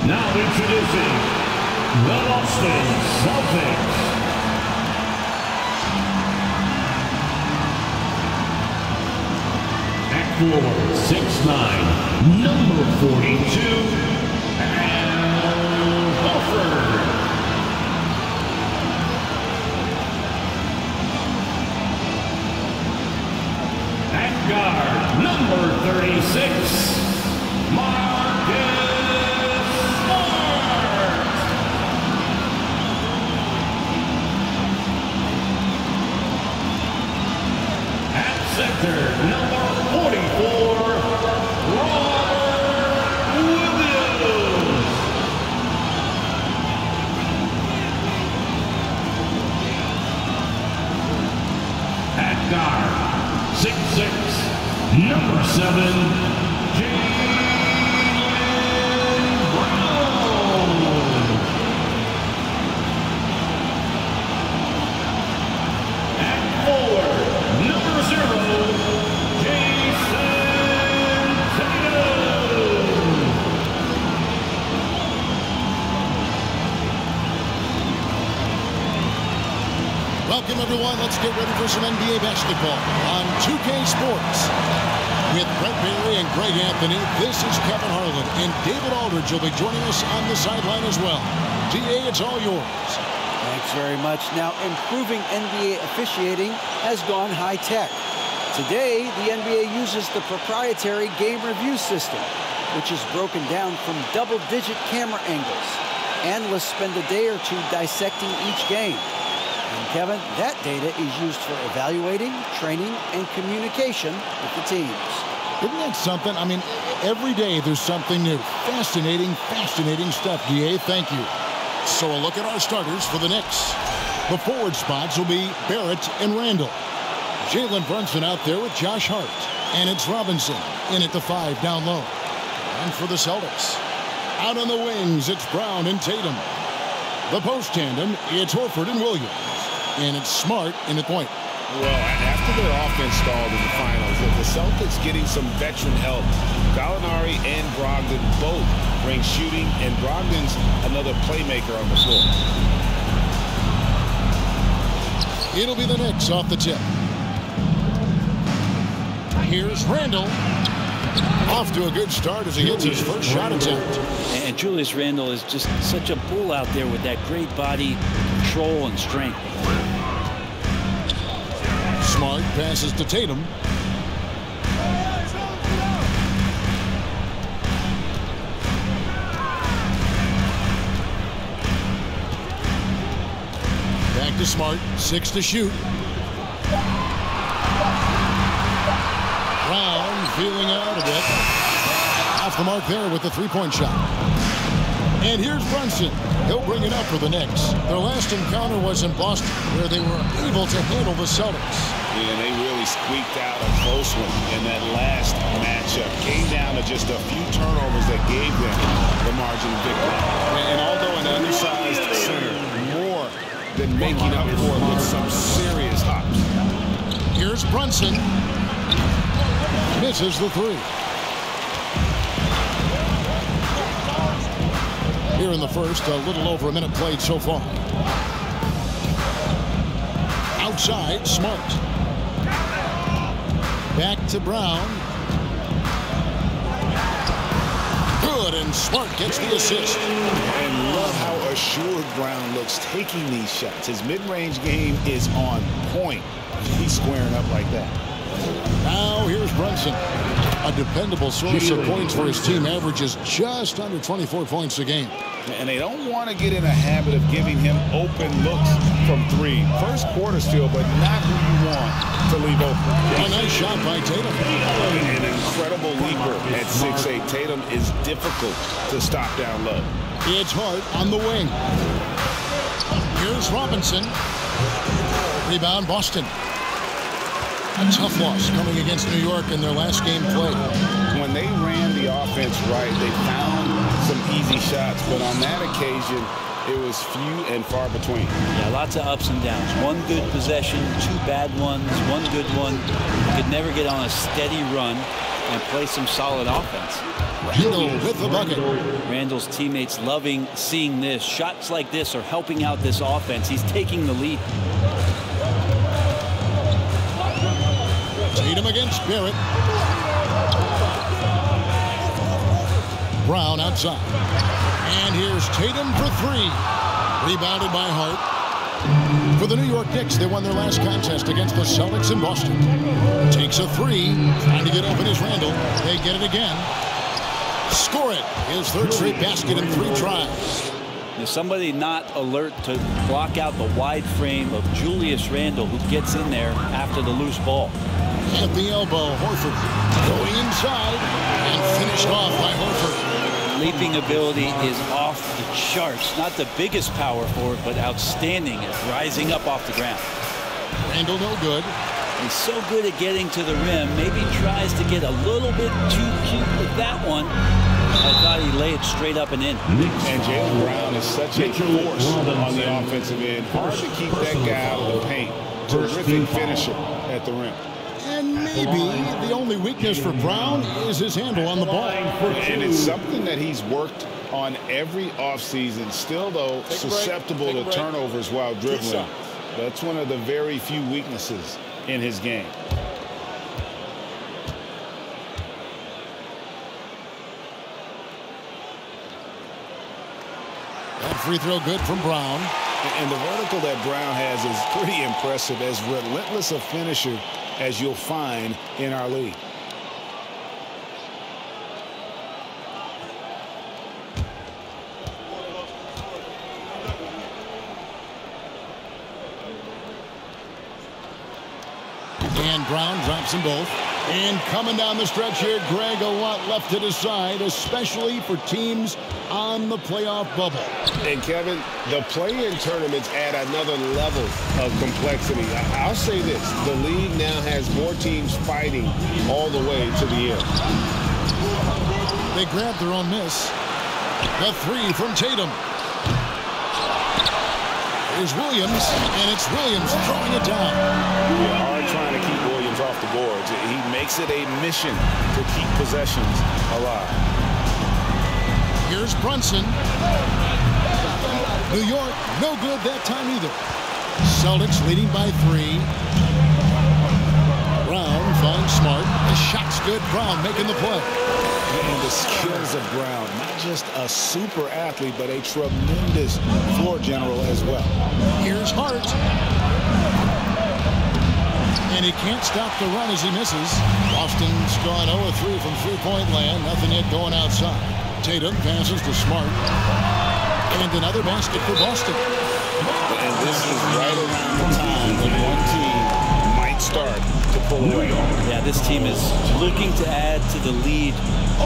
Now introducing the Boston Celtics. At 4'6'9", number 42, Al Horford. At guard, number 36, center, number 44, Robert Williams. At guard, 6'6", number 7, Jaylen Brown. Welcome, everyone. Let's get ready for some NBA basketball on 2K Sports. With Brett Barry and Greg Anthony, this is Kevin Harlan, and David Aldridge will be joining us on the sideline as well. DA, it's all yours. Thanks very much. Now, improving NBA officiating has gone high-tech. Today, the NBA uses the proprietary game review system, which is broken down from double-digit camera angles. Analysts spend a day or two dissecting each game. And Kevin, that data is used for evaluating, training, and communication with the teams. Isn't that something? I mean, every day there's something new. Fascinating stuff, DA. Thank you. So a look at our starters for the Knicks. The forward spots will be Barrett and Randall. Jalen Brunson out there with Josh Hart. And it's Robinson in at the 5 down low. And for the Celtics, out on the wings, it's Brown and Tatum. The post tandem, it's Horford and Williams. And it's Smart in at point. Well, after their offense stalled in the finals, the Celtics getting some veteran help. Gallinari and Brogdon both bring shooting, and Brogdon's another playmaker on the floor. It'll be the Knicks off the tip. Here's Randall. Off to a good start as he hits his first shot attempt. And Julius Randle is just such a bull out there with that great body, control, and strength. Smart passes to Tatum. Back to Smart. 6 to shoot. Brown feeling out a bit. Off the mark there with the three-point shot. And here's Brunson. He'll bring it up for the Knicks. Their last encounter was in Boston, where they were able to handle the Celtics. Yeah, they really squeaked out a close one in that last matchup. Came down to just a few turnovers that gave them the margin of victory. And although an undersized center, more than making up for it with some serious hops. Here's Brunson. Misses the 3. Here in the first, a little over a minute played so far. Outside, Smart. Back to Brown. Good, and Smart gets the assist. And love how assured Brown looks taking these shots. His mid-range game is on point. He's squaring up like that. Now here's Brunson. A dependable source of points for his team, averages just under 24 points a game. And they don't want to get in a habit of giving him open looks from 3. First quarter still, but not who you want to leave open. A nice shot by Tatum. An incredible leaper at 6'8". Tatum is difficult to stop down low. It's Hart on the wing. Here's Robinson. Rebound, Boston. A tough loss coming against New York in their last game played. When they ran the offense right, they found some easy shots, but on that occasion, it was few and far between. Yeah, lots of ups and downs. One good possession, 2 bad ones, 1 good one. You could never get on a steady run and play some solid offense. Randall with the bucket. Randall's teammates loving seeing this. Shots like this are helping out this offense. He's taking the lead. Tatum against Barrett. Brown outside. And here's Tatum for 3. Rebounded by Hart. For the New York Knicks, they won their last contest against the Celtics in Boston. Takes a 3. Trying to get open is Randall. They get it again. Score it. His 3rd straight basket in 3 tries. There's somebody not alert to block out the wide frame of Julius Randle, who gets in there after the loose ball. At the elbow, Horford going inside and finished off by Horford. Leaping ability is off the charts. Not the biggest power forward, but outstanding at rising up off the ground. Randle no good. He's so good at getting to the rim. Maybe tries to get a little bit too cute with that one. I thought he laid it straight up and in. And Jaylen Brown is such a force on the offensive end. Hard to keep that guy out of the paint. Terrific finisher at the rim. And maybe the only weakness for Brown is his handle on the ball. And it's something that he's worked on every offseason. Still, though, susceptible to turnovers while dribbling. That's one of the very few weaknesses in his game. That free throw good from Brown. And the vertical that Brown has is pretty impressive, as relentless a finisher as you'll find in our league. And Brown drops them both. And coming down the stretch here, Greg, a lot left to decide, especially for teams on the playoff bubble. And Kevin, the play-in tournaments add another level of complexity. I'll say this, the league now has more teams fighting all the way to the end. They grab their own miss. The three from Tatum. Here's Williams, and it's Williams throwing it down. Yeah, hard trying to keep Williams off the boards. He makes it a mission to keep possessions alive. Here's Brunson. New York, no good that time either. Celtics leading by 3. Brown finds Smart. The shot's good. Brown making the play. And the skills of Brown, not just a super athlete, but a tremendous floor general as well. Here's Hart. And he can't stop the run as he misses. Boston's gone 0-3 from three-point land. Nothing yet going outside. Tatum passes to Smart. And another basket for Boston. And this is right around the time when one team might start to pull away. Yeah, this team is looking to add to the lead,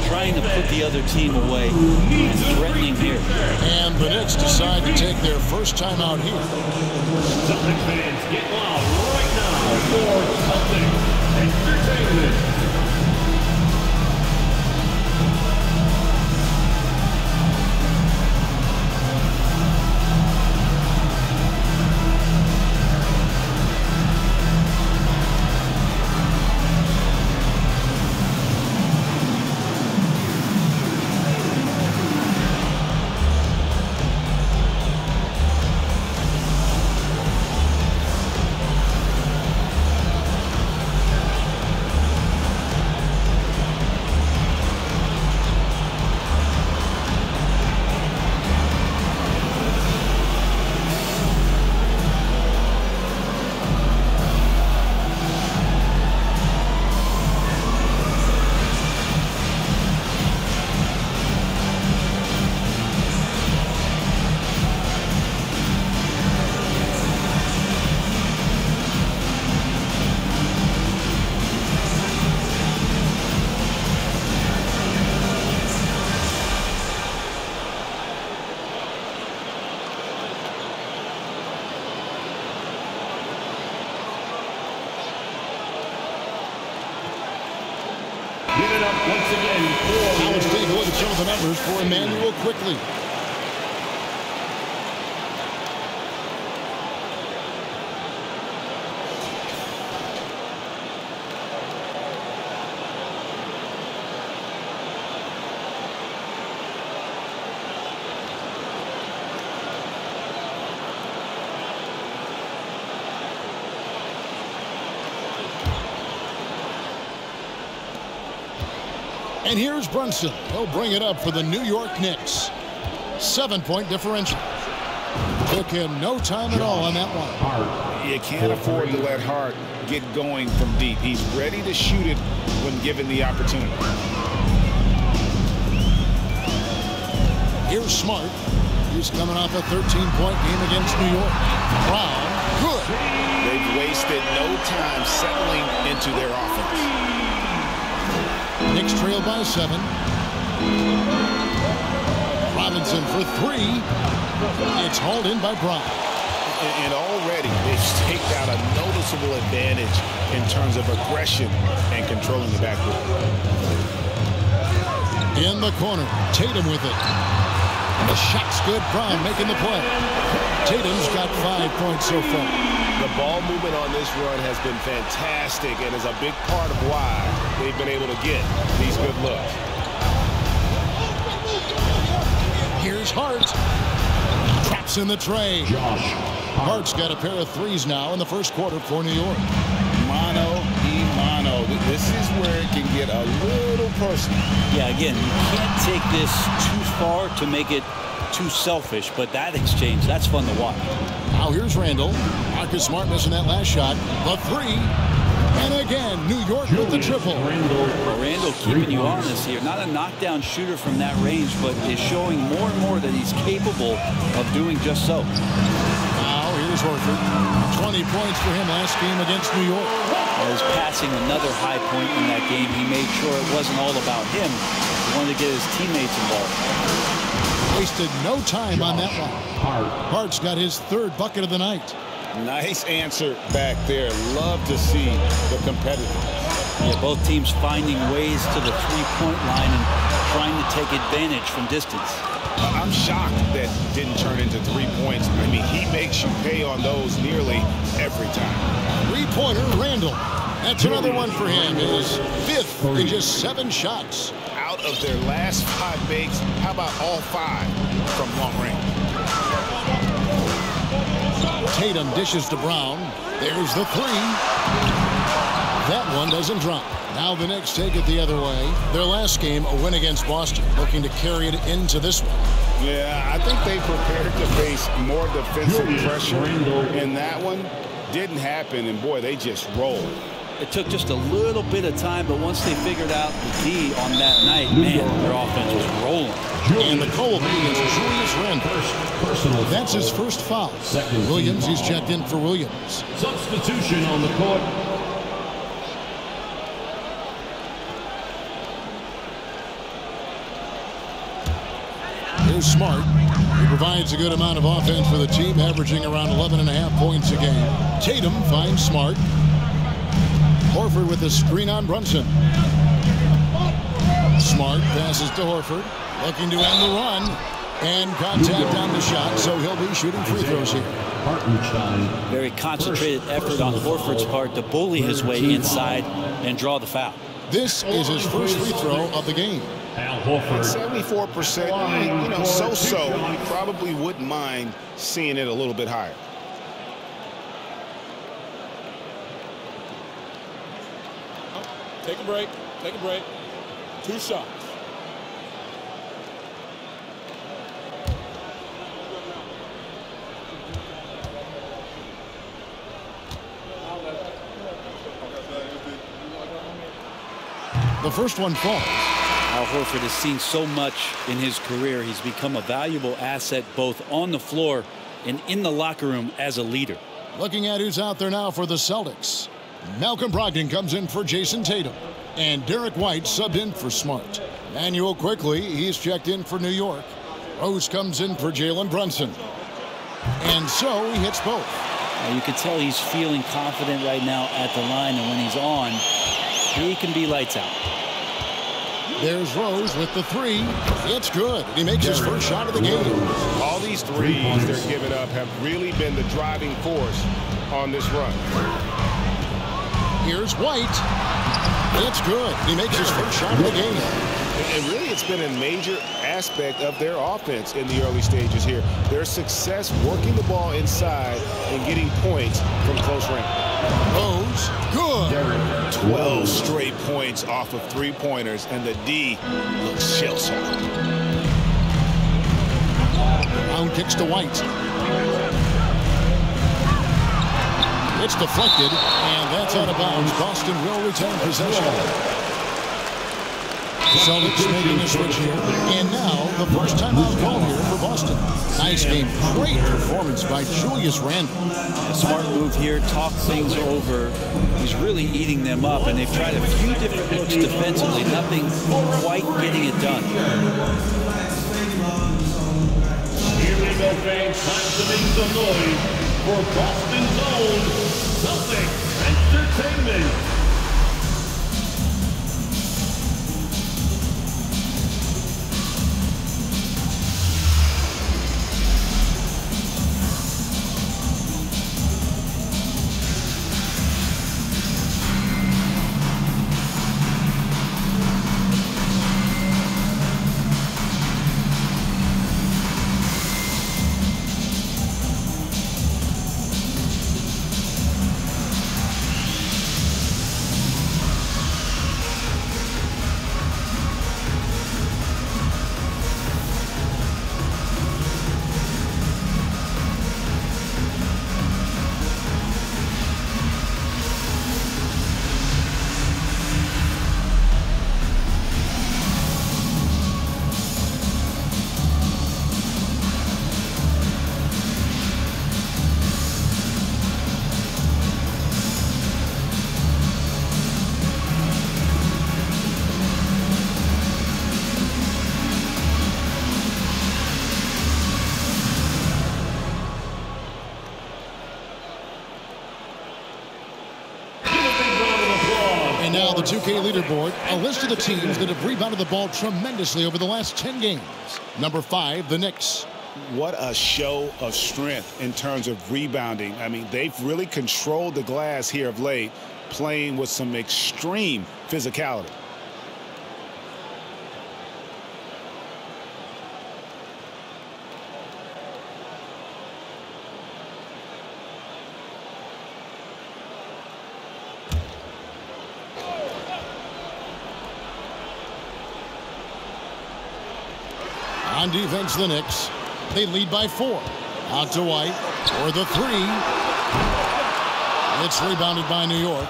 trying to put the other team away, and threatening here. And the Knicks decide to take their first time out here. Celtics fans, get loud right now for Celtics Entertainment. Give it up once again for... Now let's take a look at some of the numbers for Emmanuel quickly. And here's Brunson. He'll bring it up for the New York Knicks. 7-point differential. Took him no time at all on that one. You can't afford to let Hart get going from deep. He's ready to shoot it when given the opportunity. Here's Smart. He's coming off a 13-point game against New York. Brown, good. They've wasted no time settling into their offense. Knicks trail by 7. Robinson for 3. It's hauled in by Brown. And already they've staked out a noticeable advantage in terms of aggression and controlling the backcourt. In the corner, Tatum with it. The shot's good. Brown making the play. Tatum's got 5 points so far. The ball movement on this run has been fantastic and is a big part of why they've been able to get these good looks. Here's Hart. Traps in the tray. Josh Hart's got a pair of threes now in the first quarter for New York. Mano y mano. This is where it can get a little personal. Yeah, again, you can't take this too far to make it too selfish, but that exchange, that's fun to watch. Now here's Randall. Marcus Smart missing that last shot. The three. And again, New York with the triple. Randall keeping you honest here. Not a knockdown shooter from that range, but is showing more and more that he's capable of doing just so. Now here's Horford. 20 points for him last game against New York. As passing another high point in that game, he made sure it wasn't all about him. He wanted to get his teammates involved. Wasted no time on that one. Hart's got his third bucket of the night. Nice answer back there. Love to see the competitiveness. Yeah, both teams finding ways to the three-point line and trying to take advantage from distance. I'm shocked that didn't turn into 3 points. I mean, he makes you pay on those nearly every time. Three-pointer, Randall. That's another one for him. His fifth in just 7 shots. Out of their last 5 makes, how about all 5 from long range? Tatum dishes to Brown. There's the three. That one doesn't drop. Now the Knicks take it the other way. Their last game, a win against Boston, looking to carry it into this one. Yeah, I think they prepared to face more defensive pressure, and that one didn't happen, and boy, they just rolled. It took just a little bit of time, but once they figured out the D on that night, man, their offense was rolling. And the call will be against Julius Randle. That's his first foul. Williams, he's checked in for Williams. Substitution on the court. Here's Smart. He provides a good amount of offense for the team, averaging around 11.5 points a game. Tatum finds Smart. Horford with the screen on Brunson. Smart passes to Horford, looking to end the run, and contact on the shot, so he'll be shooting free throws here. Very concentrated effort on Horford's part to bully his way inside and draw the foul. This is his first free throw of the game. 74%, you know, so-so. You probably wouldn't mind seeing it a little bit higher. Take a break. Take a break. 2 shots. The first one falls. Al Horford has seen so much in his career. He's become a valuable asset both on the floor and in the locker room as a leader. Looking at who's out there now for the Celtics. Malcolm Brogdon comes in for Jayson Tatum. And Derek White subbed in for Smart. Manuel quickly, he's checked in for New York. Rose comes in for Jalen Brunson. And so he hits both. You can tell he's feeling confident right now at the line, and when he's on, he can be lights out. There's Rose with the three. It's good. He makes his first shot of the game. All these threes they're giving up have really been the driving force on this run. Here's White. It's good. He makes his first shot of the game. And really, it's been a major aspect of their offense in the early stages here. Their success working the ball inside and getting points from close range. Rose, good. 12 straight points off of 3-pointers, and the D looks shell-shocked. Brown kicks to White. It's deflected, and that's out of bounds. Boston will retain possession. Celtics making a switch here. And now, the first timeout call here for Boston. Nice game. Great performance by Julius Randle. A smart move here. Talk things over. He's really eating them up, and they've tried a few different looks defensively. Nothing quite getting it done. Here we go, fans. Time to make some noise for Boston's own Celtics Entertainment. And now the 2K leaderboard, a list of the teams that have rebounded the ball tremendously over the last 10 games. Number 5, the Knicks. What a show of strength in terms of rebounding. I mean, they've really controlled the glass here of late, playing with some extreme physicality. On defense, the Knicks. They lead by 4. Out to White for the 3. It's rebounded by New York.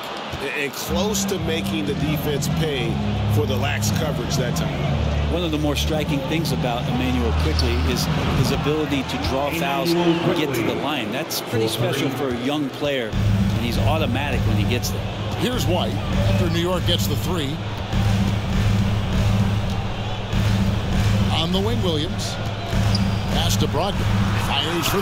And close to making the defense pay for the lax coverage that time. One of the more striking things about Emmanuel Quickley is his ability to draw fouls and get to the line. That's pretty special for a young player, and he's automatic when he gets there. Here's White after New York gets the 3. On the wing, Williams. Pass to Brogdon. Fires for 3.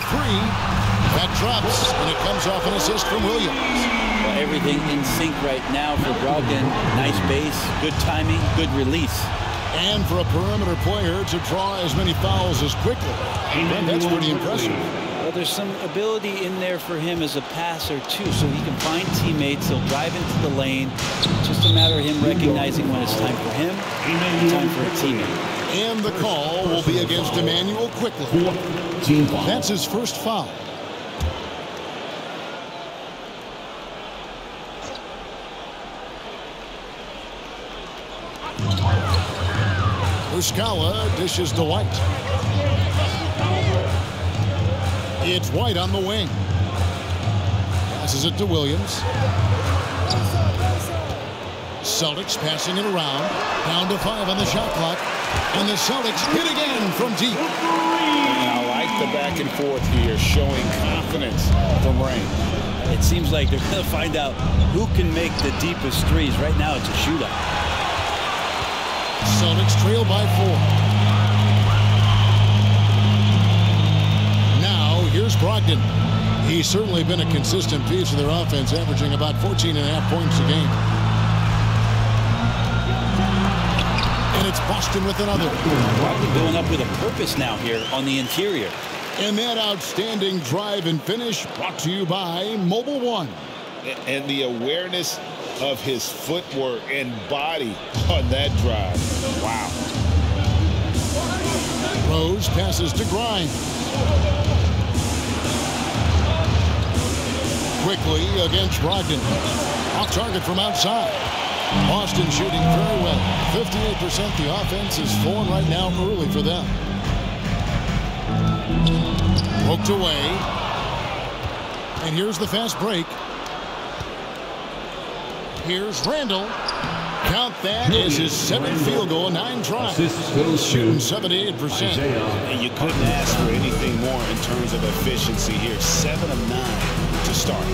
That drops, and it comes off an assist from Williams. Well, everything in sync right now for Brogdon. Nice base, good timing, good release. And for a perimeter player to draw as many fouls as quickly. And that's pretty impressive. Well, there's some ability in there for him as a passer, too, so he can find teammates. He'll drive into the lane. It's just a matter of him recognizing when it's time for him and time for a teammate. And the call will be against Emmanuel Quickley. That's his first foul. Muscala dishes to White. It's White on the wing. Passes it to Williams. Celtics passing it around. Down to 5 on the shot clock. And the Celtics hit again from deep. And I like the back and forth here, showing confidence from Rain. It seems like they're going to find out who can make the deepest threes. Right now, it's a shootout. Celtics trail by 4. Now, here's Brogdon. He's certainly been a consistent piece of their offense, averaging about 14.5 points a game. And it's Boston with another. Brogdon going up with a purpose now here on the interior. And that outstanding drive and finish brought to you by Mobile One. And the awareness of his footwork and body on that drive. Wow. Rose passes to Grimes. Quickly against Brogdon. Off target from outside. Boston shooting very well. 58%. The offense is flowing right now early for them. Poked away. And here's the fast break. Here's Randall. Count that as his 7th field goal, 9 tries. Shooting 78%. And you couldn't ask for anything more in terms of efficiency here. 7 of 9 to start.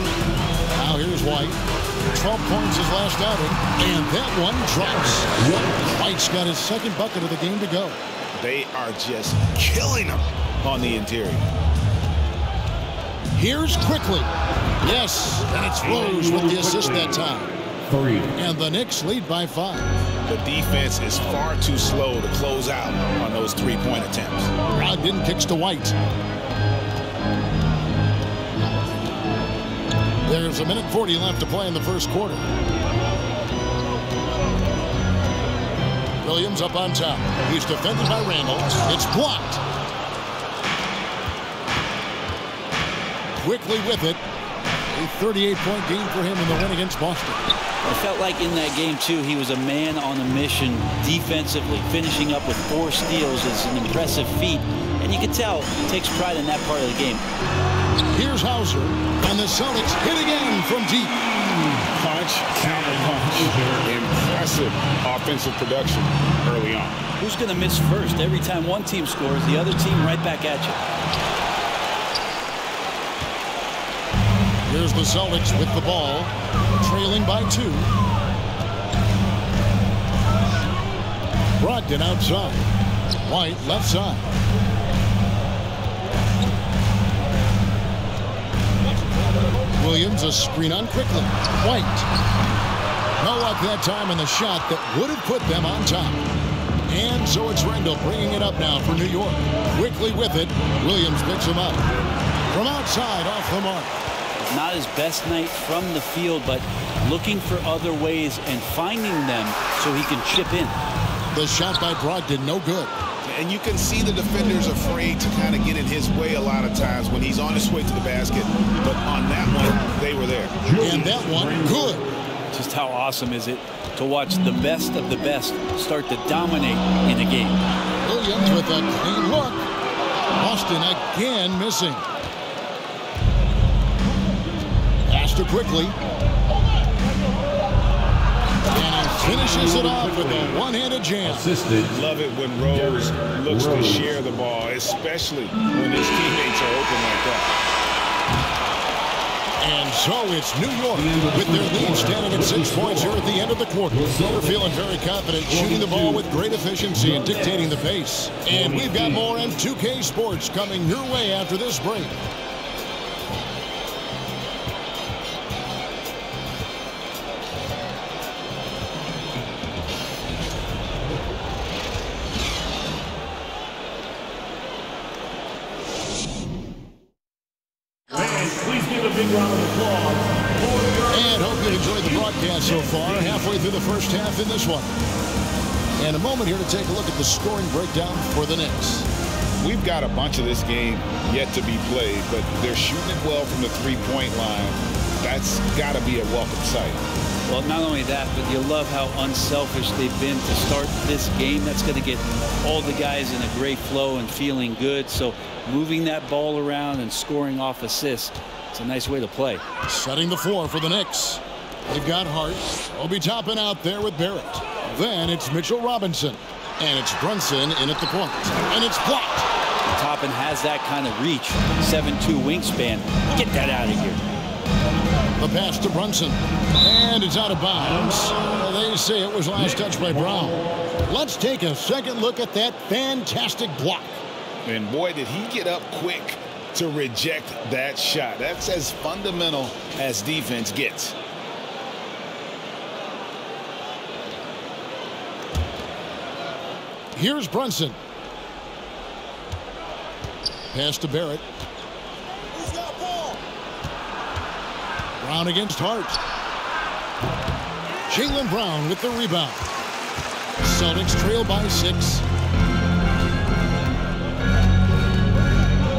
Now here's White. 12 points his last outing. And that one drops. White's got his 2nd bucket of the game to go. They are just killing him on the interior. Here's Quickley. Yes, and it's Rose with the assist that time. 3. And the Knicks lead by 5. The defense is far too slow to close out on those three-point attempts. Brogdon kicks to White. There's a minute 40 left to play in the first quarter. Williams up on top. He's defended by Randall. It's blocked. Quickly with it. A 38-point game for him in the win against Boston. I felt like in that game, too, he was a man on a mission defensively. Finishing up with 4 steals is an impressive feat. And you can tell he takes pride in that part of the game. Here's Hauser. And the Celtics hit again from deep. Punch, counter punch. Impressive offensive production early on. Who's going to miss first? Every time one team scores, the other team right back at you. Here's the Celtics with the ball, trailing by 2. Brogdon outside. White left side. Williams a screen on Quickley. White. No luck that time in the shot that would have put them on top. And so it's Randall bringing it up now for New York. Quickly with it, Williams picks him up. From outside, off the mark. Not his best night from the field, but looking for other ways and finding them so he can chip in. The shot by Brogdon, no good. And you can see the defenders afraid to kind of get in his way a lot of times when he's on his way to the basket. But on that one, they were there. And that one, good. Just how awesome is it to watch the best of the best start to dominate in a game. Williams with a clean look. Boston again missing. Pastor quickly. And he finishes it off with a one-handed jam. Love it when Rose looks to share the ball, especially when his teammates are open like that. And so it's New York with their lead standing at 6 points here at the end of the quarter. They're feeling very confident, shooting the ball with great efficiency and dictating the pace. And we've got more M2K Sports coming your way after this break. And hope you enjoyed the broadcast so far. Halfway through the first half in this one. And a moment here to take a look at the scoring breakdown for the Knicks. We've got a bunch of this game yet to be played, but they're shooting it well from the three-point line. That's got to be a welcome sight. Well, not only that, but you love how unselfish they've been to start this game. That's going to get all the guys in a great flow and feeling good. So moving that ball around and scoring off assists, it's a nice way to play. Setting the floor for the Knicks. They've got Hart. Obi Toppin out there with Barrett. Then it's Mitchell Robinson. And it's Brunson in at the point. And it's blocked. Toppin has that kind of reach. 7'2" wingspan. Get that out of here. The pass to Brunson. And it's out of bounds. They say it was last touched by Brown. Let's take a second look at that fantastic block. And boy, did he get up quick to reject that shot. That's as fundamental as defense gets. Here's Brunson. Pass to Barrett. Brown against Hart. Jaylen Brown with the rebound. Celtics trail by 6.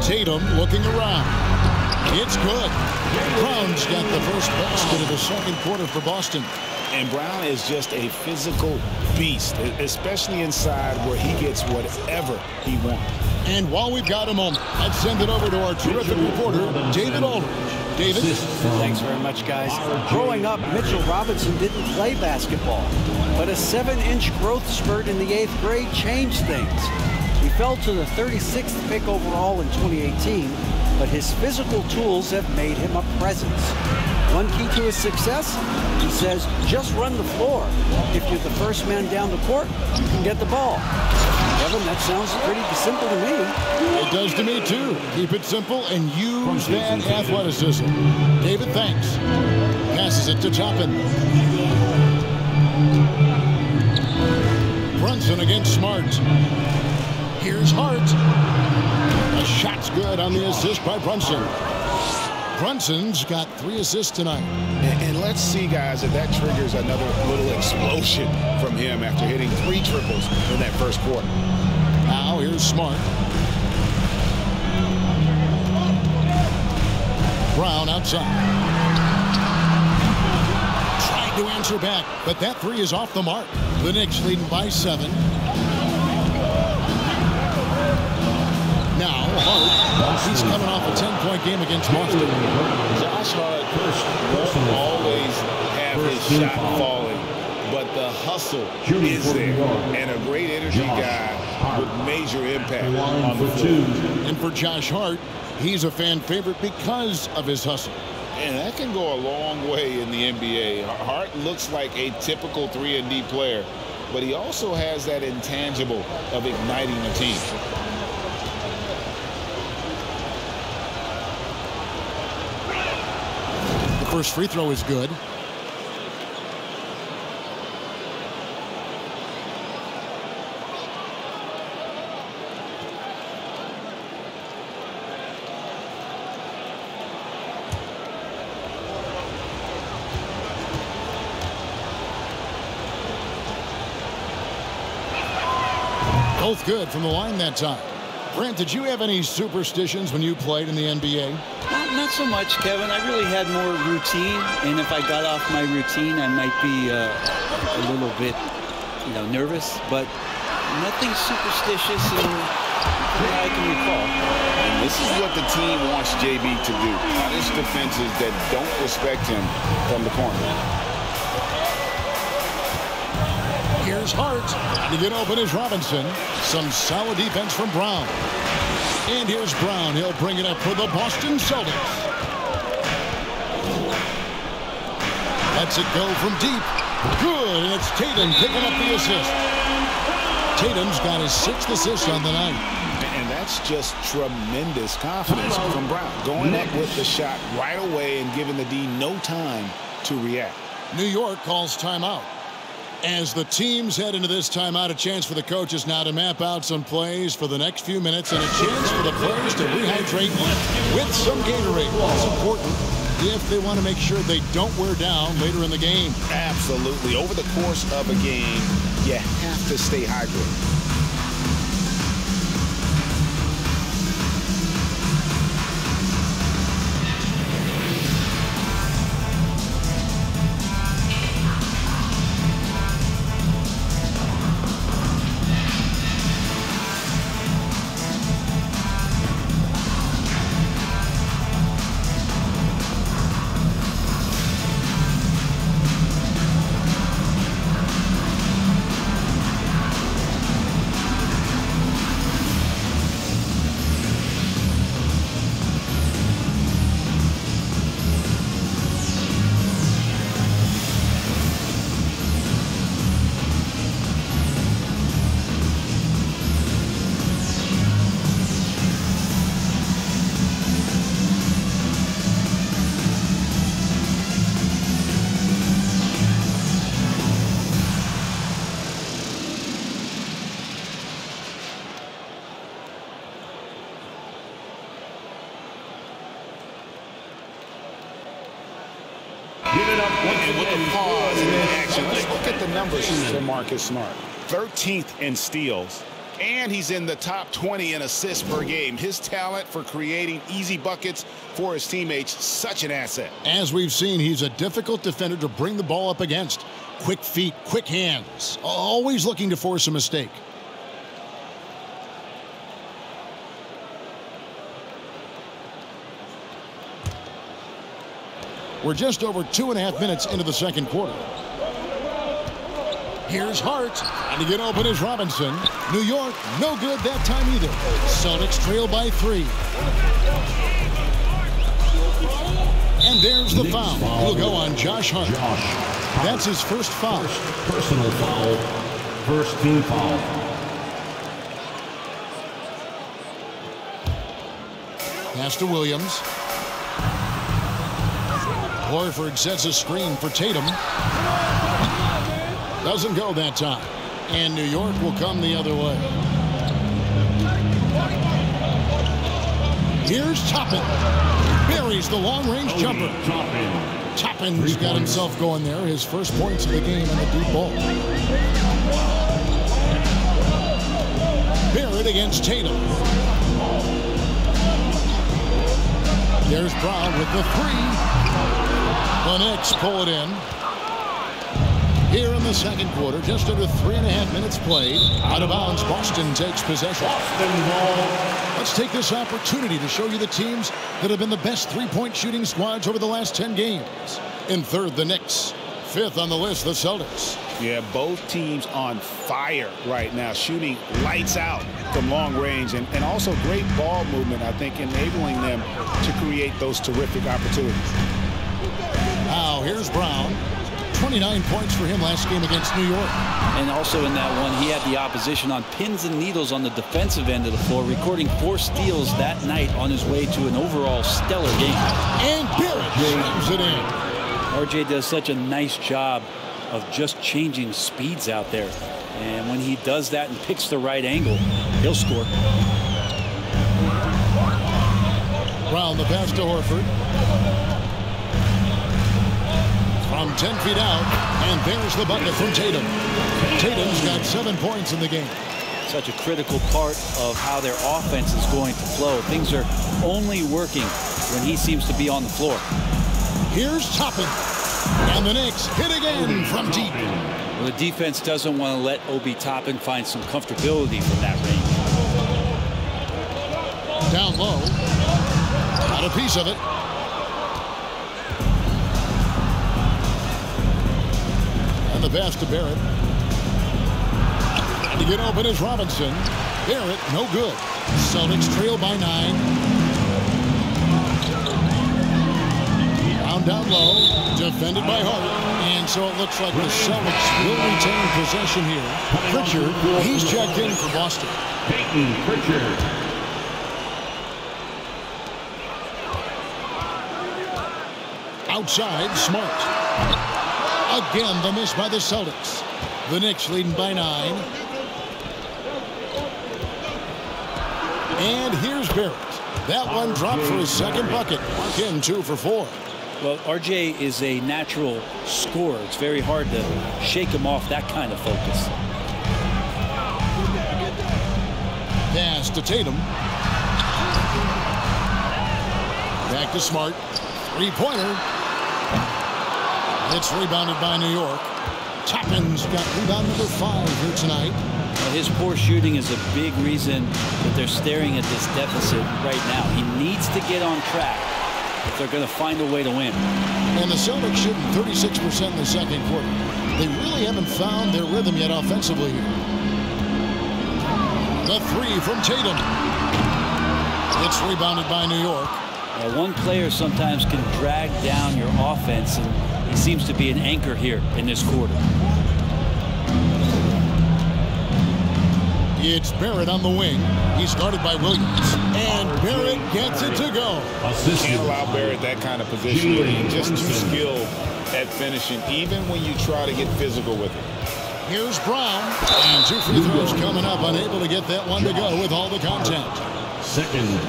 Tatum looking around. It's good. Brown's got the first basket of the second quarter for Boston. And Brown is just a physical beast, especially inside where he gets whatever he wants. And while we've got a moment, let's send it over to our terrific reporter, David Aldridge. David? Thanks very much, guys. Growing up, Mitchell Robinson didn't play basketball, but a 7-inch growth spurt in the 8th grade changed things. He fell to the 36th pick overall in 2018, but his physical tools have made him a presence. One key to his success, he says, just run the floor. If you're the first man down the court, you can get the ball. Kevin, that sounds pretty simple to me. It does to me, too. Keep it simple and use that athleticism. David, thanks. Passes it to Toppin. Brunson against Smart. Here's Hart. The shot's good on the assist by Brunson. Brunson's got 3 assists tonight. And let's see, guys, if that triggers another little explosion from him after hitting 3 triples in that first quarter. Now here's Smart. Brown outside. Trying to answer back, but that 3 is off the mark. The Knicks leading by 7. Now, Hart, he's coming off a 10-point game against Boston. Josh Hart won't always have his shot falling, but the hustle is there. And a great energy guy with major impact on the floor. And for Josh Hart, he's a fan favorite because of his hustle. And that can go a long way in the NBA. Hart looks like a typical 3-and-D player, but he also has that intangible of igniting a team. First free throw is good. Both good from the line that time. Brent, did you have any superstitions when you played in the NBA? Not so much, Kevin. I really had more routine, and if I got off my routine, I might be a little bit, nervous. But nothing superstitious that I can recall. And this is what the team wants JB to do: punish defenses that don't respect him from the corner. Here's Hart. To get open is Robinson. Some solid defense from Brown. And here's Brown. He'll bring it up for the Boston Celtics. Lets it go from deep. Good, and it's Tatum picking up the assist. Tatum's got his 6th assist on the night. And that's just tremendous confidence from Brown. Going up with the shot right away and giving the D no time to react. New York calls timeout. As the teams head into this timeout, a chance for the coaches now to map out some plays for the next few minutes and a chance for the players to rehydrate with some Gatorade. That's important if they want to make sure they don't wear down later in the game. Absolutely. Over the course of a game, you have to stay hydrated. And with the pause in action, let's look at the numbers for Marcus Smart. 13th in steals, and he's in the top 20 in assists per game. His talent for creating easy buckets for his teammates, such an asset. As we've seen, he's a difficult defender to bring the ball up against. Quick feet, quick hands, always looking to force a mistake. We're just over 2.5 minutes into the second quarter. Here's Hart. And to get open is Robinson. New York, no good that time either. Celtics trail by 3. And there's the foul. It'll go on Josh Hart. That's his first foul. Personal foul. First team foul. Pass to Williams. Horford sets a screen for Tatum. Doesn't go that time. And New York will come the other way. Here's Toppin. Buries the long-range jumper. Toppin's got himself going there. His first points of the game on the deep ball. Barrett against Tatum. There's Brown with the 3. The Knicks pull it in. Here in the second quarter, just under 3.5 minutes played. Out of bounds, Boston takes possession. Let's take this opportunity to show you the teams that have been the best three-point shooting squads over the last 10 games. In third, the Knicks. Fifth on the list, the Celtics. Yeah, both teams on fire right now, shooting lights out from long range, and also great ball movement, I think, enabling them to create those terrific opportunities. Now, here's Brown. 29 points for him last game against New York. And also in that one, he had the opposition on pins and needles on the defensive end of the floor, recording 4 steals that night on his way to an overall stellar game. And Barrett slams it in. R.J. does such a nice job of just changing speeds out there. And when he does that and picks the right angle, he'll score. Brown, the pass to Horford. From 10 feet out, and there's the bucket from Tatum. Tatum's got 7 points in the game. such a critical part of how their offense is going to flow. Things are only working when he seems to be on the floor. Here's Toppin. And the Knicks hit again from deep. Well, the defense doesn't want to let Obi Toppin find some comfortability from that range. Down low. Got a piece of it. And the pass to Barrett. And to get open is Robinson. Barrett, no good. Celtics trail by 9. Down low, defended by Hart, and so it looks like the Celtics will retain possession here. Pritchard, he's checked in for Boston. Peyton Pritchard. Outside, Smart. Again, the miss by the Celtics. The Knicks leading by 9. And here's Barrett. That one dropped for his second bucket. Again, 2 for 4. Well, RJ is a natural scorer. It's very hard to shake him off that kind of focus. Pass to Tatum. Back to Smart. 3-pointer. It's rebounded by New York. Toppin's got rebound number 5 here tonight. Well, his poor shooting is a big reason that they're staring at this deficit right now. He needs to get on track if they're going to find a way to win. And the Celtics shooting 36% in the second quarter. They really haven't found their rhythm yet offensively here. The 3 from Tatum. It's rebounded by New York. One player sometimes can drag down your offense, and he seems to be an anchor here in this quarter. It's Barrett on the wing. He's guarded by Williams. And Barrett gets it to go. Can't allow Barrett that kind of position. He's just too skilled at finishing, even when you try to get physical with it. Here's Brown. And 2 free throws coming up. Unable to get that one to go with all the contact.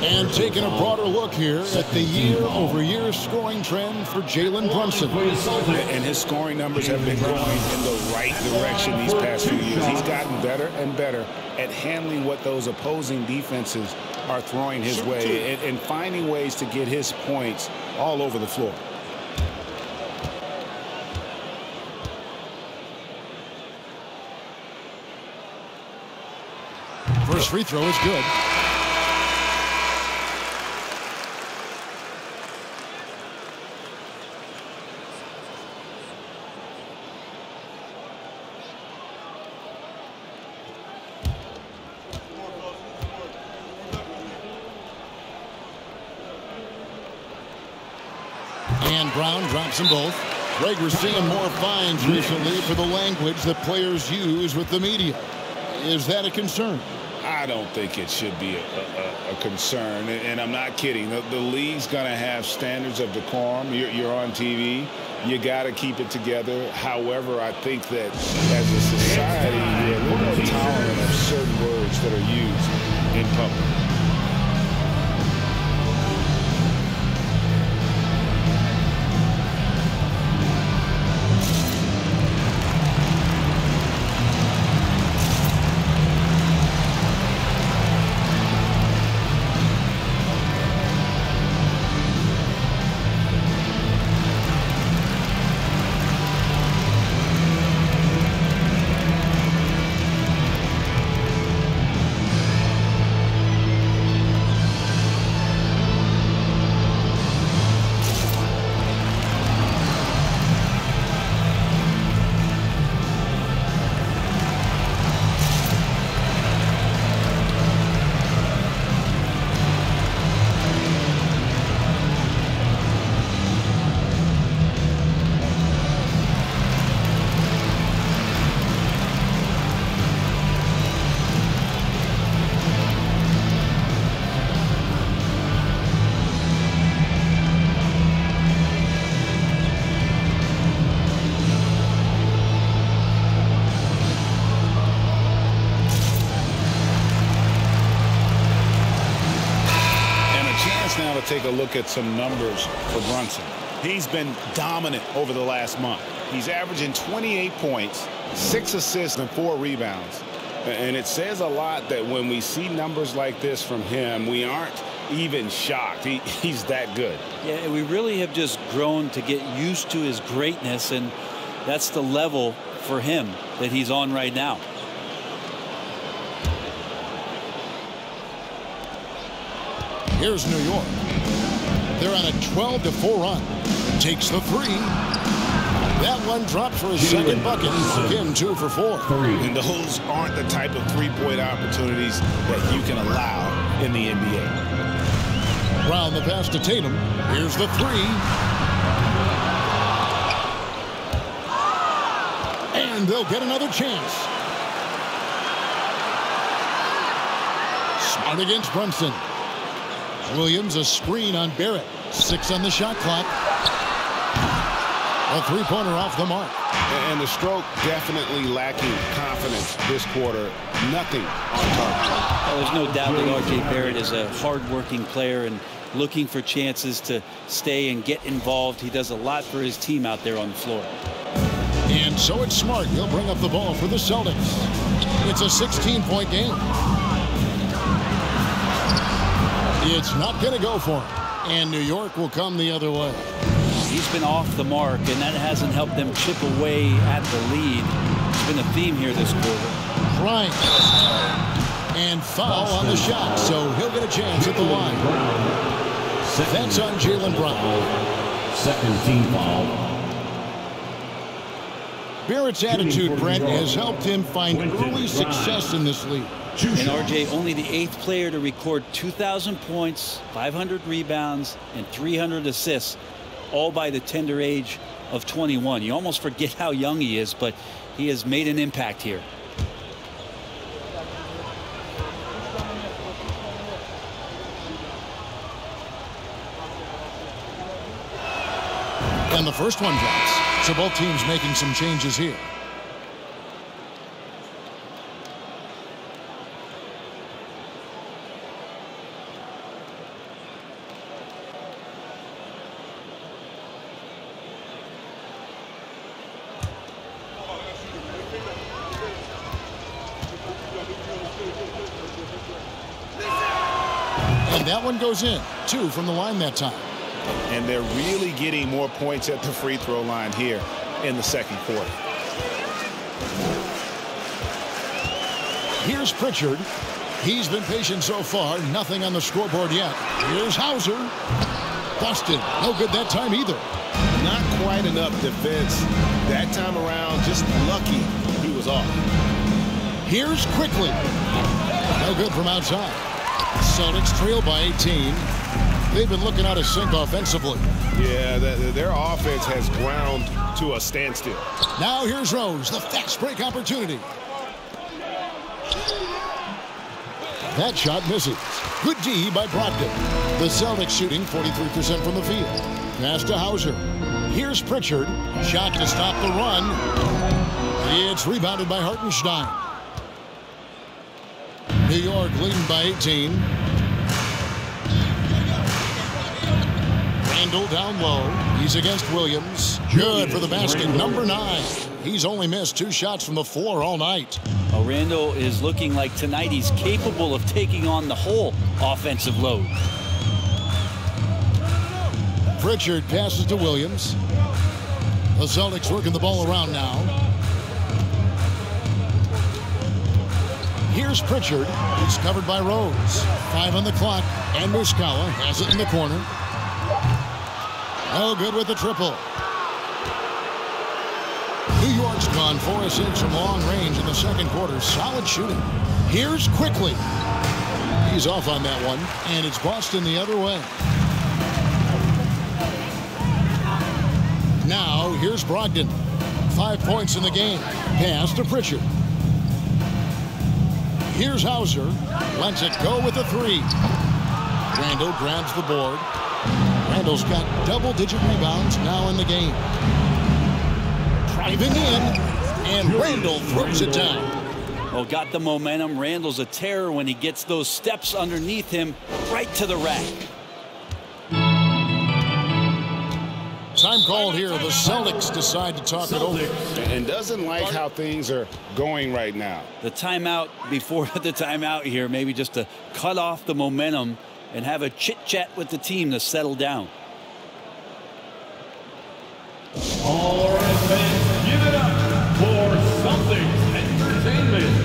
And taking a broader look here at the year-over-year scoring trend for Jalen Brunson. And his scoring numbers have been going in the right direction these past few years. He's gotten better and better at handling what those opposing defenses are throwing his way and finding ways to get his points all over the floor. First free throw is good. And Brown drops them both. Greg, we're seeing more fines recently for the language that players use with the media. Is that a concern? I don't think it should be a concern, and I'm not kidding. The league's going to have standards of decorum. You're on TV. You got to keep it together. However, I think that as a society, we're a little more tolerant of certain words that are used in public. Take a look at some numbers for Brunson. He's been dominant over the last month. He's averaging 28 points, 6 assists, and 4 rebounds. And it says a lot that when we see numbers like this from him, we aren't even shocked. He's that good. Yeah, we really have just grown to get used to his greatness, and that's the level for him that he's on right now. Here's New York. They're on a 12-4 run. Takes the three. That one dropped for his second bucket. Again, 2 for 4. And those aren't the type of three-point opportunities that you can allow in the NBA. Round the pass to Tatum. Here's the three. And they'll get another chance. Smart against Brunson. Williams, a screen on Barrett. 6 on the shot clock. A three-pointer off the mark. And the stroke definitely lacking confidence this quarter. Nothing on target. Well, there's no doubt that R.J. Barrett is a hard-working player and looking for chances to stay and get involved. He does a lot for his team out there on the floor. And so it's Smart. He'll bring up the ball for the Celtics. It's a 16-point game. It's not going to go for him. And New York will come the other way. He's been off the mark, and that hasn't helped them chip away at the lead. It's been a theme here this quarter. Bryant. And foul on the shot, so he'll get a chance at the line. That's on Jaylen Brown. Second team foul. Barrett's attitude, Brent, has helped him find early success in this league. And R.J. only the 8th player to record 2,000 points, 500 rebounds, and 300 assists, all by the tender age of 21. You almost forget how young he is, but he has made an impact here. And the first one drops. So both teams making some changes here. And that one goes in. 2 from the line that time. And they're really getting more points at the free throw line here in the second quarter. Here's Pritchard. He's been patient so far. Nothing on the scoreboard yet. Here's Hauser. Busted. No good that time either. Not quite enough defense that time around. Just lucky he was off. Here's Quickly. No good from outside. Celtics trail by 18. They've been looking out of sync offensively. Yeah, their offense has ground to a standstill. Now here's Rose, the fast break opportunity. That shot misses. Good D by Brogdon. The Celtics shooting 43% from the field. Pass to Hauser. Here's Pritchard. Shot to stop the run. It's rebounded by Hartenstein. New York leading by 18. Randall down low. He's against Williams. Good for the basket. Number 9. He's only missed 2 shots from the floor all night. Well, Randall is looking like tonight he's capable of taking on the whole offensive load. Pritchard passes to Williams. The Celtics working the ball around now. Here's Pritchard. He's covered by Rose. 5 on the clock. And Muskawa has it in the corner. No good with the triple. New York's gone 4 of 6 from long range in the second quarter. Solid shooting. Here's Quickly. He's off on that one. And it's Boston the other way. Now here's Brogdon. 5 points in the game. Pass to Pritchard. Here's Hauser. Lets it go with a 3. Randall grabs the board. Randall's got double-digit rebounds now in the game. Driving in, and Randall throws it down. Well, got the momentum. Randall's a terror when he gets those steps underneath him right to the rack. Time Time called here. The Celtics decide to talk it over. And doesn't like how things are going right now. The timeout before the timeout here, maybe just to cut off the momentum and have a chit-chat with the team to settle down. All right, fans, give it up for Celtics Entertainment.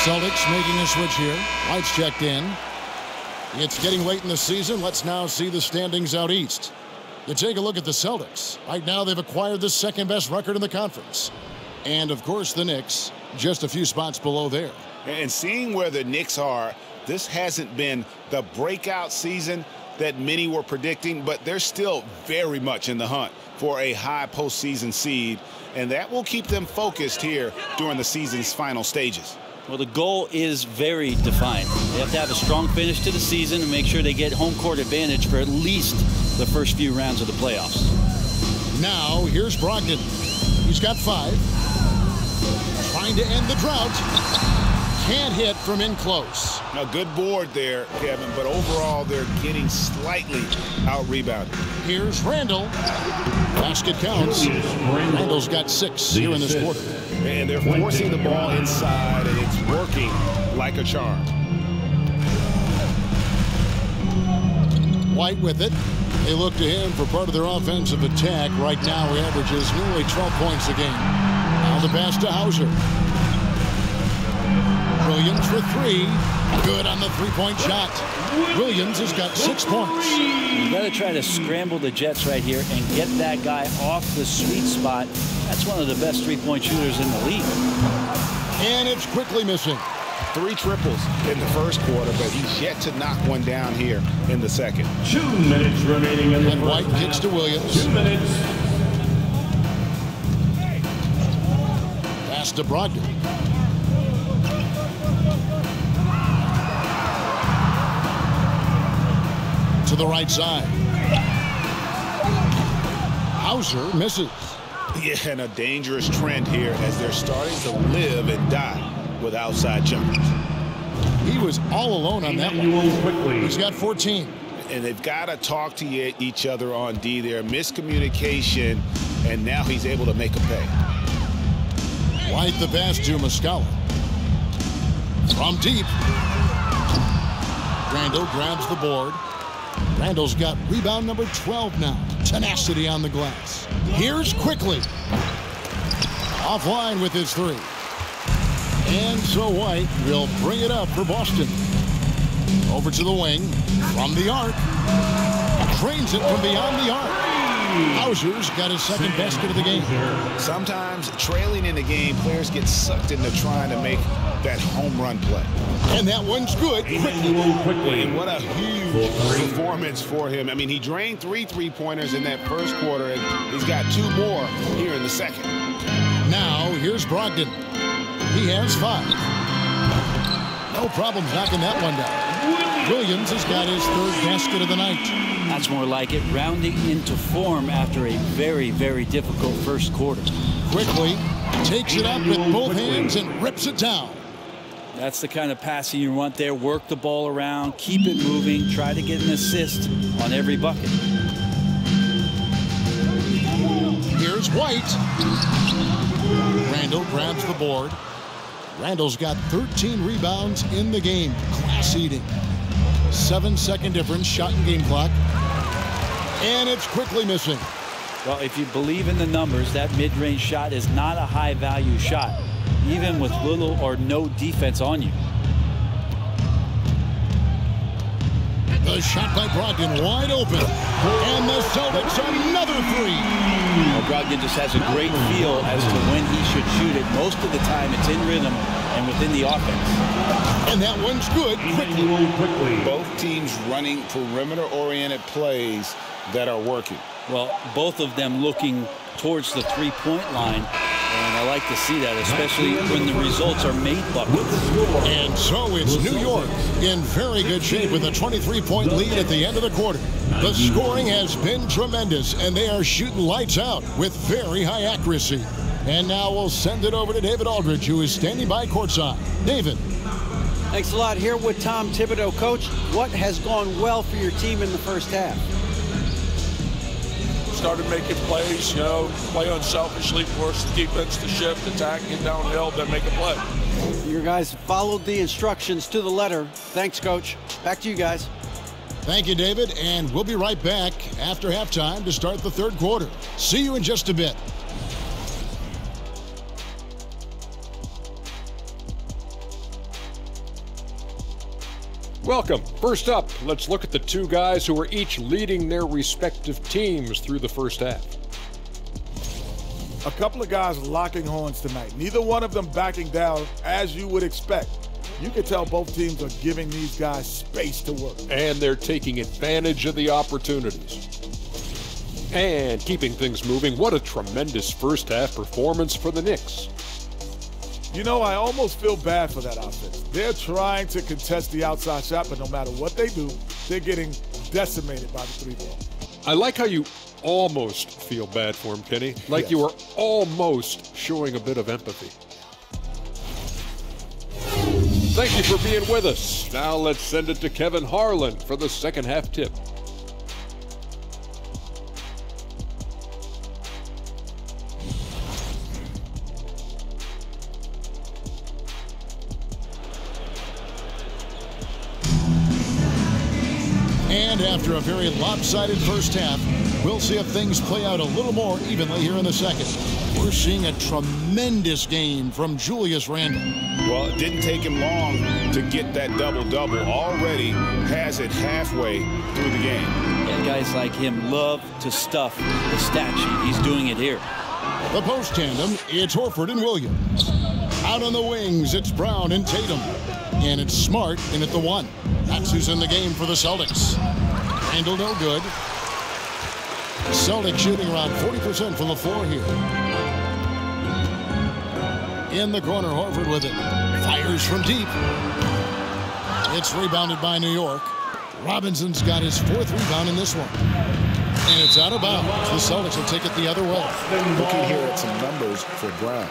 Celtics making a switch here. Lights checked in. It's getting late in the season. Let's now see the standings out east. You take a look at the Celtics. Right now they've acquired the second best record in the conference. And of course the Knicks just a few spots below there. And seeing where the Knicks are, this hasn't been the breakout season that many were predicting, but they're still very much in the hunt for a high postseason seed, and that will keep them focused here during the season's final stages. Well, the goal is very defined. They have to have a strong finish to the season and make sure they get home court advantage for at least the first few rounds of the playoffs. Now, here's Brogdon. He's got 5. Trying to end the drought. Can't hit from in close. A good board there, Kevin, but overall they're getting slightly out-rebounded. Here's Randall. Basket counts. Randall's got 6 here in this quarter. And they're forcing the ball inside, and it's working like a charm. White with it. They look to him for part of their offensive attack. Right now he averages nearly 12 points a game. Now the pass to Hauser. Williams for 3. Good on the three-point shot. Williams has got 6 points. You got to try to scramble the Jets right here and get that guy off the sweet spot. That's one of the best three-point shooters in the league. And it's quickly missing. 3 triples in the first quarter, but he's yet to knock one down here in the second. 2 minutes remaining in the And White kicks to Williams. 2 minutes. Pass to Brogdon. To the right side. Hauser misses. Yeah, and a dangerous trend here as they're starting to live and die with outside jumpers. He was all alone on that one. He's got 14. And they've got to talk to each other on D there. Miscommunication, and now he's able to make a pay. White the pass to Muscala. From deep. Randall grabs the board. Randall's got rebound number 12 now. Tenacity on the glass. Here's Quickly. Offline with his 3. And so White will bring it up for Boston. Over to the wing. From the arc. Trains it from beyond the arc. Hauser's got his second basket of the game. Sometimes trailing in the game, players get sucked into trying to make that home run play. And that one's good. Quickly. And what a huge performance for him. I mean, he drained 3 three-pointers in that first quarter, and he's got 2 more here in the second. Now, here's Brogdon. He has 5. No problems knocking that one down. Williams has got his 3rd basket of the night. That's more like it, rounding into form after a very, very difficult first quarter. Quickly takes it up with both hands and rips it down. That's the kind of passing you want there. Work the ball around, keep it moving, try to get an assist on every bucket. Here's White. Randall grabs the board. Randall's got 13 rebounds in the game. Class eating. 7-second difference, shot and game clock. And it's quickly missing. Well, if you believe in the numbers, that mid-range shot is not a high-value shot, even with little or no defense on you. The shot by Brogdon wide open. And the Celtics another three. Well, Brogdon just has a great feel as to when he should shoot it. Most of the time it's in rhythm and within the offense. And that one's good. Quickly. Both teams running perimeter-oriented plays that are working. Well, both of them looking towards the three-point line. And I like to see that, especially when the results are made buckets. And so it's New York in very good shape with a 23-point lead at the end of the quarter. The scoring has been tremendous, and they are shooting lights out with very high accuracy. And now we'll send it over to David Aldridge, who is standing by courtside. David. Thanks a lot. Here with Tom Thibodeau. Coach, what has gone well for your team in the first half? Started making plays, play unselfishly, force the defense to shift, attack, get downhill, then make a play. Your guys followed the instructions to the letter. Thanks, Coach. Back to you guys. Thank you, David, and we'll be right back after halftime to start the third quarter. See you in just a bit. Welcome. First up, let's look at the two guys who are each leading their respective teams through the first half. A couple of guys locking horns tonight. Neither one of them backing down as you would expect. You can tell both teams are giving these guys space to work. And they're taking advantage of the opportunities. And keeping things moving, what a tremendous first half performance for the Knicks. I almost feel bad for that offense. They're trying to contest the outside shot, but no matter what they do, they're getting decimated by the three ball. I like how you almost feel bad for him, Kenny. Like you are almost showing a bit of empathy. Thank you for being with us. Now let's send it to Kevin Harlan for the second half tip. And after a very lopsided first half, we'll see if things play out a little more evenly here in the second. We're seeing a tremendous game from Julius Randle. Well, it didn't take him long to get that double-double. Already has it halfway through the game. Yeah, guys like him love to stuff the stat sheet. He's doing it here. The post tandem, it's Horford and Williams. Out on the wings, it's Brown and Tatum. And it's Smart in at the one. That's who's in the game for the Celtics. Randle no good. The Celtics shooting around 40% from the floor here. In the corner, Horford with it. Fires from deep. It's rebounded by New York. Robinson's got his fourth rebound in this one. And it's out of bounds. The Celtics will take it the other way. Looking here at some numbers for Brown.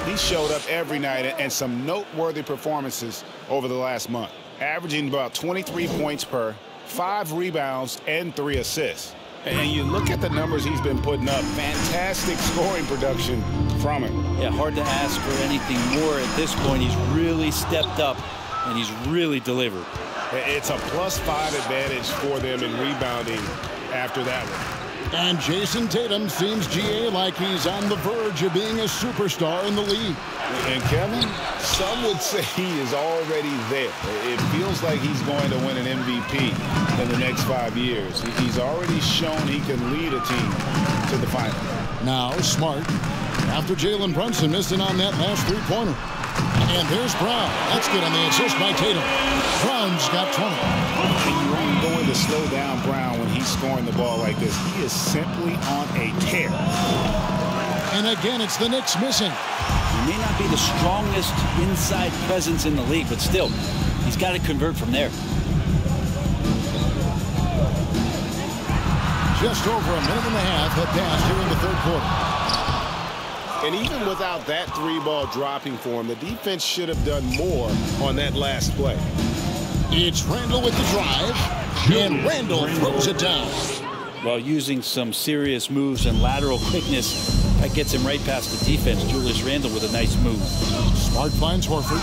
He showed up every night and some noteworthy performances over the last month. Averaging about 23 points per, 5 rebounds, and 3 assists. And you look at the numbers he's been putting up. Fantastic scoring production from him. Yeah, hard to ask for anything more at this point. He's really stepped up, and he's really delivered. It's a +5 advantage for them in rebounding after that one. And Jayson Tatum seems, GA, like he's on the verge of being a superstar in the league. And Kevin, some would say he is already there. It feels like he's going to win an MVP in the next 5 years. He's already shown he can lead a team to the finals. Now Smart, after Jalen Brunson missing on that last three-pointer. And there's Brown. That's good on the assist by Tatum. Brown's got 20. And you aren't going to slow down Brown when he's scoring the ball like this. He is simply on a tear. And again, it's the Knicks missing. He may not be the strongest inside presence in the league, but still, he's got to convert from there. Just over a minute and a half had passed here in the third quarter. And even without that three-ball dropping for him, the defense should have done more on that last play. It's Randle with the drive, and Randle throws it down. while using some serious moves and lateral quickness. That gets him right past the defense. Julius Randle with a nice move. Smart finds Horford.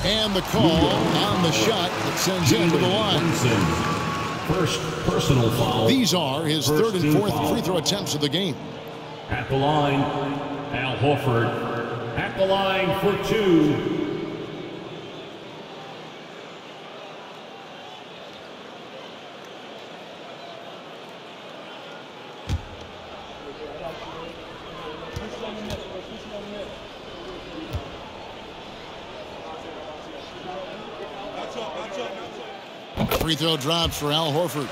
And the call on the shot that sends him to the line. First personal foul. These are his third and fourth free throw attempts of the game. At the line, Al Horford. At the line for 2. Free throw drops for Al Horford.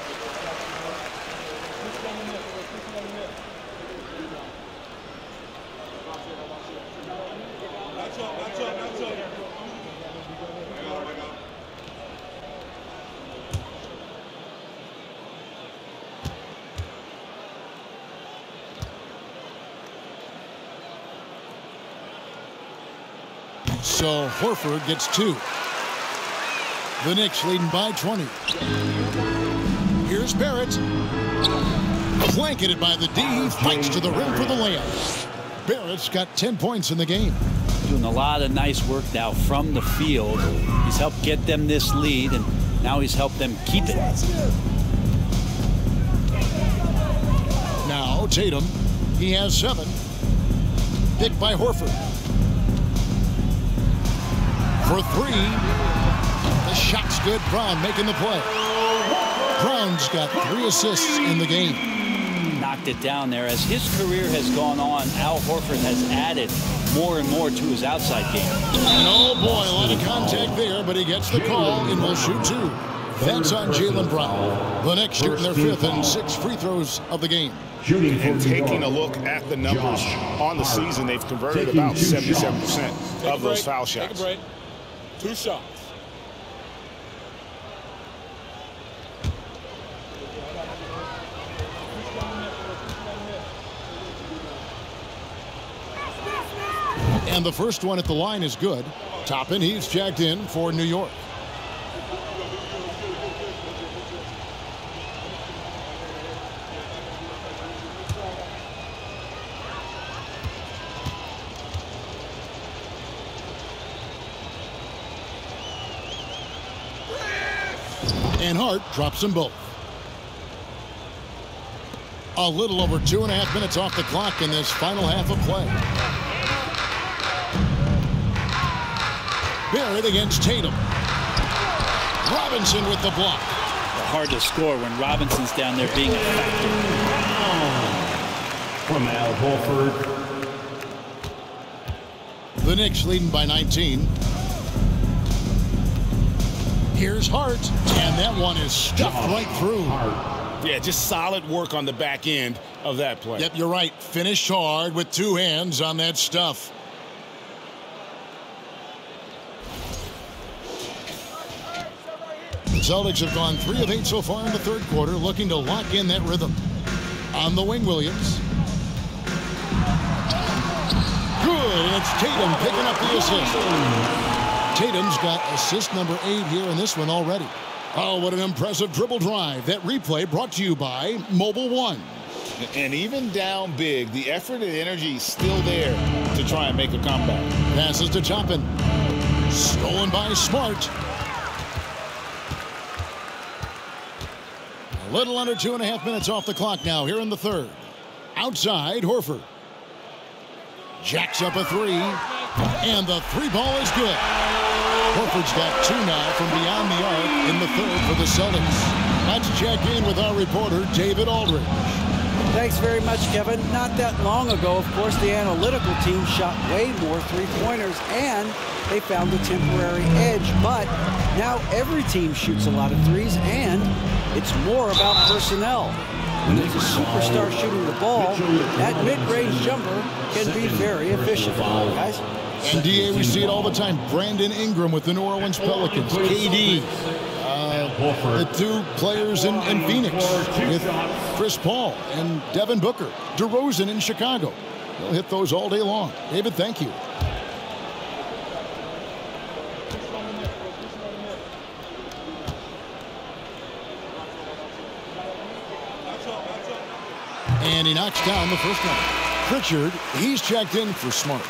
So Horford gets 2. The Knicks leading by 20. Here's Barrett. Blanketed by the D. Fights to the rim for the layup. Barrett's got 10 points in the game. Doing a lot of nice work now from the field. He's helped get them this lead, and now he's helped them keep it. Now Tatum. He has 7. Picked by Horford. For 3. The shot's good. Brown making the play. Brown's got 3 assists in the game. Knocked it down there. As his career has gone on, Al Horford has added more and more to his outside game. And oh boy, a lot of contact there, but he gets the call and will shoot 2. That's on Jaylen Brown. The Knicks shooting their 5th and 6th free throws of the game. And taking a look at the numbers on the season, they've converted about 77% of those foul shots. Take a break. 2 shots. And the first one at the line is good. Toppin, he's checked in for New York. And Hart drops them both. A little over 2.5 minutes off the clock in this final half of play. Barrett against Tatum. Robinson with the block. Hard to score when Robinson's down there being a factor. From Al Horford. The Knicks leading by 19. Here's Hart, and that one is stuffed right through. Yeah, just solid work on the back end of that play. Yep, you're right. Finished hard with 2 hands on that stuff. The Celtics have gone 3 of 8 so far in the third quarter, looking to lock in that rhythm. On the wing, Williams. Good, and it's Tatum picking up the assist. Tatum's got assist number 8 here in this one already. Oh, what an impressive dribble drive. That replay brought to you by Mobile One. And even down big, the effort and energy is still there to try and make a comeback. Passes to Toppin. Stolen by Smart. A little under 2.5 minutes off the clock now here in the third. Outside, Horford. Jacks up a 3. And the 3 ball is good. Horford's got 2 now from beyond the arc in the third for the Celtics. Let's check in with our reporter, David Aldridge. Thanks very much, Kevin. Not that long ago, of course, the analytical team shot way more three-pointers, and they found a temporary edge. But now every team shoots a lot of threes, and it's more about personnel. When there's a superstar shooting the ball, that mid-range jumper can be very efficient, guys. And DA, we see it all the time. Brandon Ingram with the New Orleans Pelicans. KD. The 2 players in Phoenix with Chris Paul and Devin Booker. DeRozan in Chicago. They'll hit those all day long. David, thank you. And he knocks down the first one. Pritchard, he's checked in for Smart.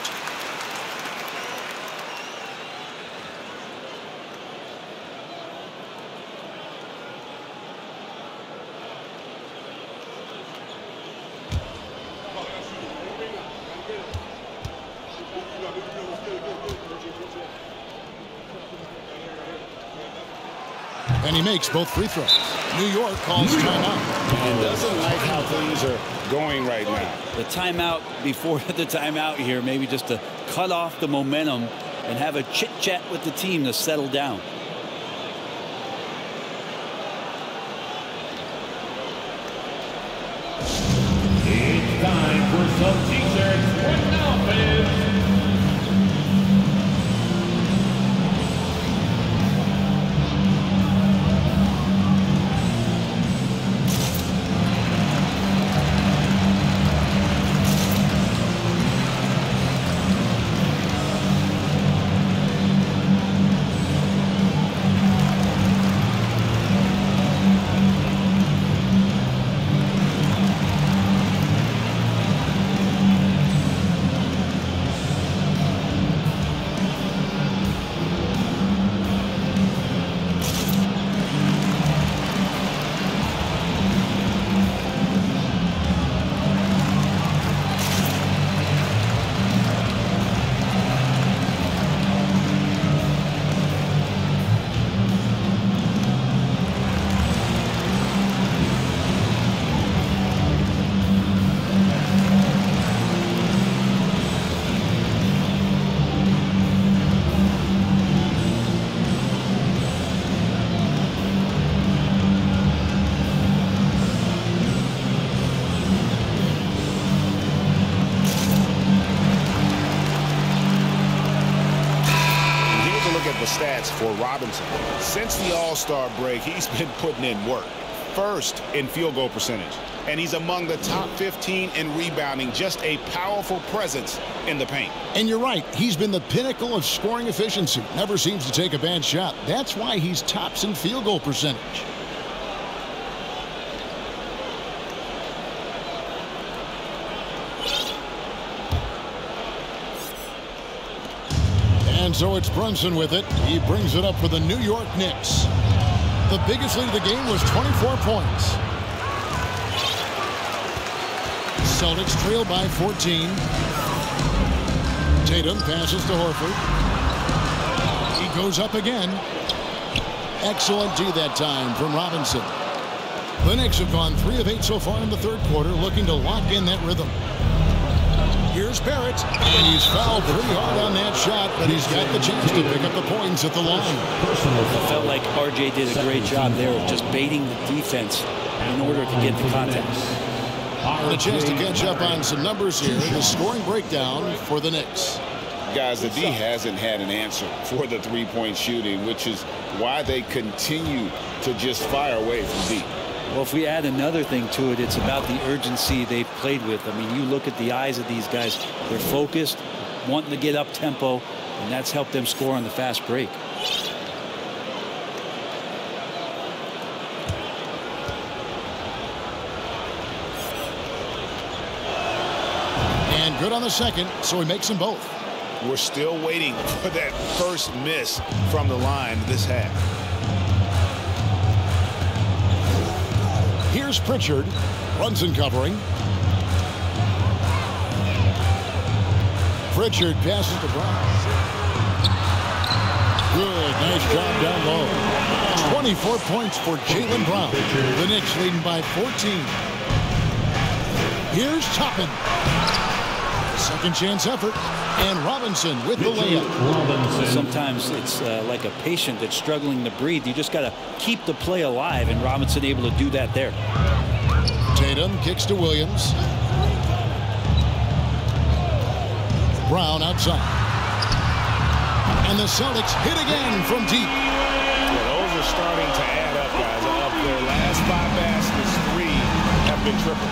And he makes both free throws. New York calls timeout. And doesn't like how things are going right now. The timeout before the timeout here, maybe just to cut off the momentum and have a chit-chat with the team to settle down. It's time for some t-shirts right now, fans. Stats for Robinson. Since the All-Star break, he's been putting in work. First in field goal percentage, and he's among the top 15 in rebounding. Just a powerful presence in the paint. And you're right, he's been the pinnacle of scoring efficiency. Never seems to take a bad shot. That's why he's tops in field goal percentage. And so it's Brunson with it. He brings it up for the New York Knicks. The biggest lead of the game was 24 points. Celtics trail by 14. Tatum passes to Horford. He goes up again. Excellent D that time from Robinson. The Knicks have gone 3 of 8 so far in the third quarter, looking to lock in that rhythm. Here's Barrett, and he's fouled pretty hard on that shot, but he's got the chance to pick up the points at the line. I felt like R.J. did a great job there of just baiting the defense in order to get the contact. And a chance to catch up on some numbers here. The scoring breakdown for the Knicks. Guys, the D hasn't had an answer for the three-point shooting, which is why they continue to just fire away from deep. Well, if we add another thing to it, it's about the urgency they've played with. I mean, you look at the eyes of these guys. They're focused, wanting to get up tempo, and that's helped them score on the fast break. And good on the second, so he makes them both. We're still waiting for that first miss from the line this half. Here's Pritchard. Brunson covering. Pritchard passes to Brown. Good. Nice job down low. 24 points for Jaylen Brown. The Knicks leading by 14. Here's Toppin. Second chance effort. And Robinson with the layup. Sometimes it's like a patient that's struggling to breathe. You just got to keep the play alive, and Robinson able to do that there. Tatum kicks to Williams. Brown outside. And the Celtics hit again from deep. Yeah, those are starting to add up, guys. Of their last 5 baskets, 3 have been triple.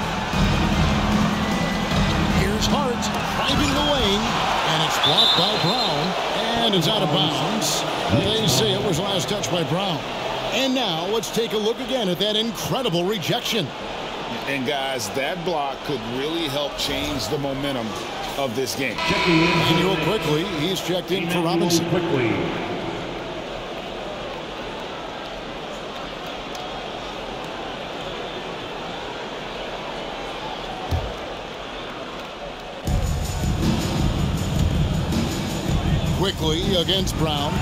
Here's Hart driving the lane, and it's blocked by Brown, and it's out of bounds. They say it was last touched by Brown. And now let's take a look again at that incredible rejection. And guys, that block could really help change the momentum of this game. Emmanuel quickly, he's checked in for Robinson. Quickly against Brown.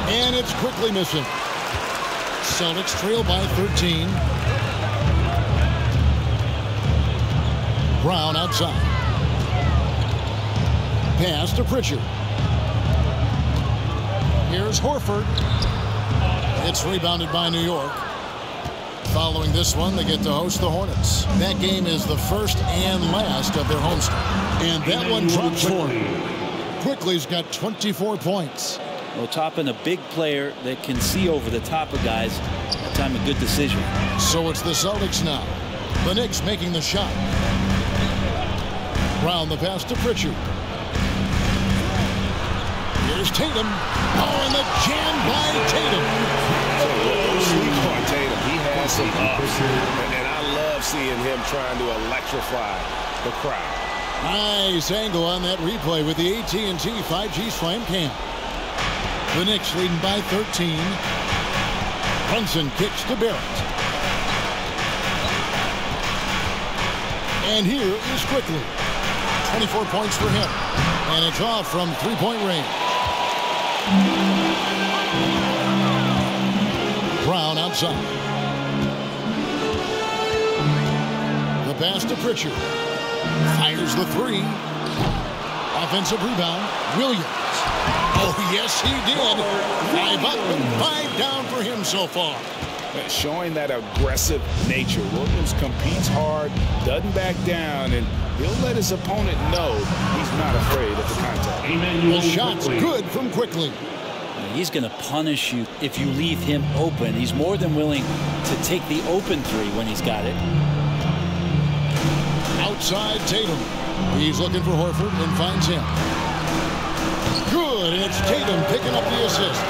And it's quickly missing. Celtics trail by 13. Brown outside. Pass to Pritchard. Here's Horford. It's rebounded by New York. Following this one, they get to host the Hornets. That game is the first and last of their homestand. And that one drops for him. Quickly's got 24 points. Well, topping a big player that can see over the top of guys, that time a good decision. So it's the Celtics now. The Knicks making the shot. Brown the pass to Pritchard. Here's Tatum. Oh, and the jam by Tatum. Don't sleep on Tatum. He has some ups. And I love seeing him trying to electrify the crowd. Nice angle on that replay with the AT&T 5G Slam Cam. The Knicks leading by 13. Brunson kicks to Barrett. And here is Quickly. 24 points for him. And it's off from three-point range. Brown outside. The pass to Pritchard. Fires the three. Offensive rebound. Williams. Oh, yes, he did. 5 up and 5 down for him so far. Showing that aggressive nature. Williams competes hard, doesn't back down, and he'll let his opponent know he's not afraid of the contact. The shot's good from Quickly. He's going to punish you if you leave him open. He's more than willing to take the open three when he's got it. Outside Tatum. He's looking for Horford and finds him. Good, and it's Tatum picking up the assist.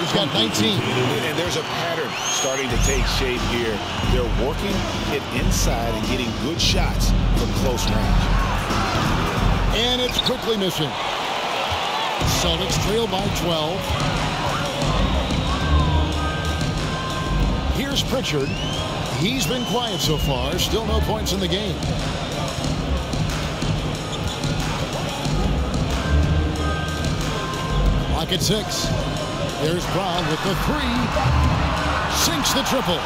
He's got 19. And there's a pattern starting to take shape here. They're working it inside and getting good shots from close range. And it's quickly missing. Celtics trail by 12. Here's Pritchard. He's been quiet so far. Still no points in the game. Lock at 6. There's Brown with the 3. Sinks the triple.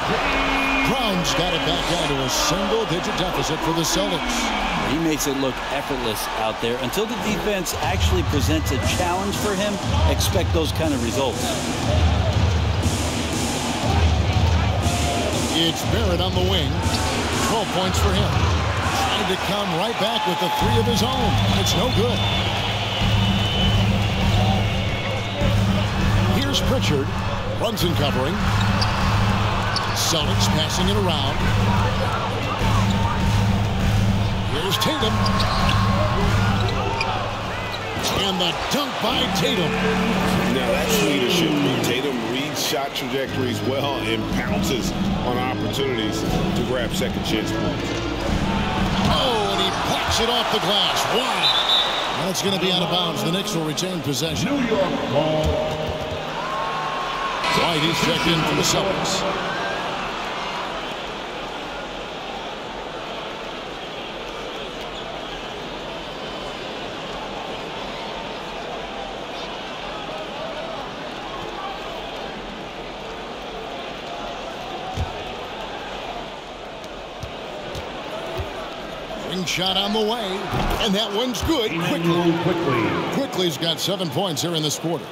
Brown's got it back down to a single-digit deficit for the Celtics. He makes it look effortless out there. Until the defense actually presents a challenge for him, expect those kind of results. It's Barrett on the wing. 12 points for him. Trying to come right back with the 3 of his own. It's no good. Here's Pritchard. Brunson covering. Celtics passing it around. Here's Tatum. And the dunk by Tatum. Now that's leadership. Tatum reads shot trajectories well and pounces on opportunities to grab second chance points. Oh, and he blocks it off the glass. Wow. That's going to be out of bounds. The Knicks will retain possession. New York ball. White, he's checked in for the Celtics. Shot on the way, and that one's good. Quickly's got 7 points here in this quarter.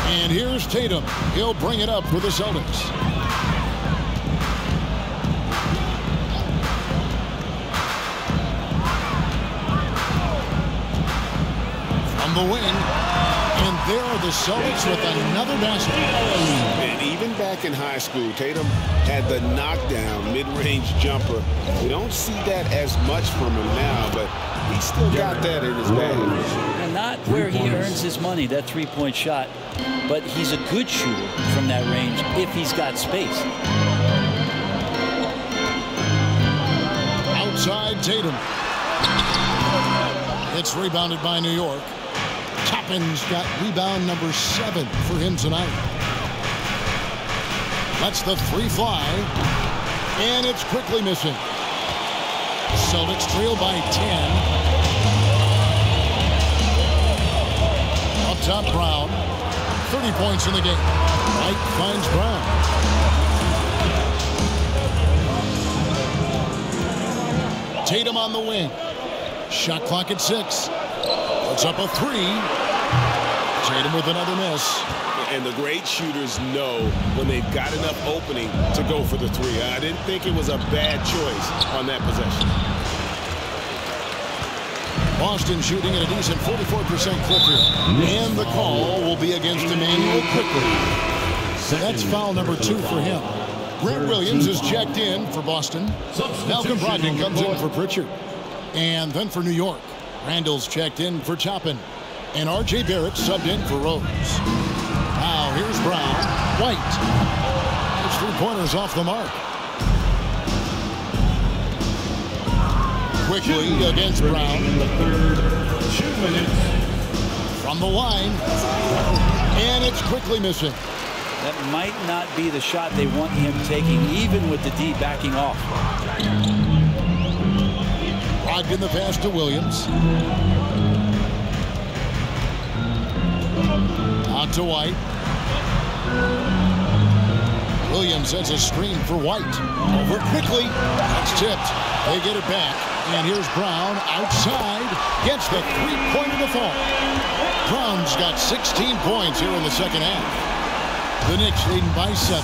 And here's Tatum. He'll bring it up for the Celtics. From the wing, and there are the Celtics with another basket. And even back in high school, Tatum had the knockdown mid-range jumper. We don't see that as much from him now, but he still got that in his bag. And not where he earns his money, that three-point shot, but he's a good shooter from that range if he's got space. outside Tatum. It's rebounded by New York. Toppin's got rebound number 7 for him tonight. Lets the 3 fly. And it's quickly missing. Celtics trail by 10. Up top, Brown. 30 points in the game. White finds Brown. Tatum on the wing. Shot clock at 6. Puts up a 3. Tatum with another miss. And the great shooters know when they've got enough opening to go for the 3. I didn't think it was a bad choice on that possession. Boston shooting at a decent 44% clip here. And the call will be against Emmanuel quickly. That's foul number 2 for him. Grant Williams is checked in for Boston. Malcolm Brogdon comes in for Pritchard. And then for New York, Randall's checked in for Toppin. And R.J. Barrett subbed in for Rose. Now here's Brown. White. His 3-pointers off the mark. Quickly against Brown. From the line. And it's quickly missing. That might not be the shot they want him taking, even with the D backing off. Brogdon the pass to Williams. Out to White. Williams sets a screen for White. Over quickly. That's tipped. They get it back. And here's Brown outside. Gets the 3-pointer to fall. Brown's got 16 points here in the second half. The Knicks leading by 7.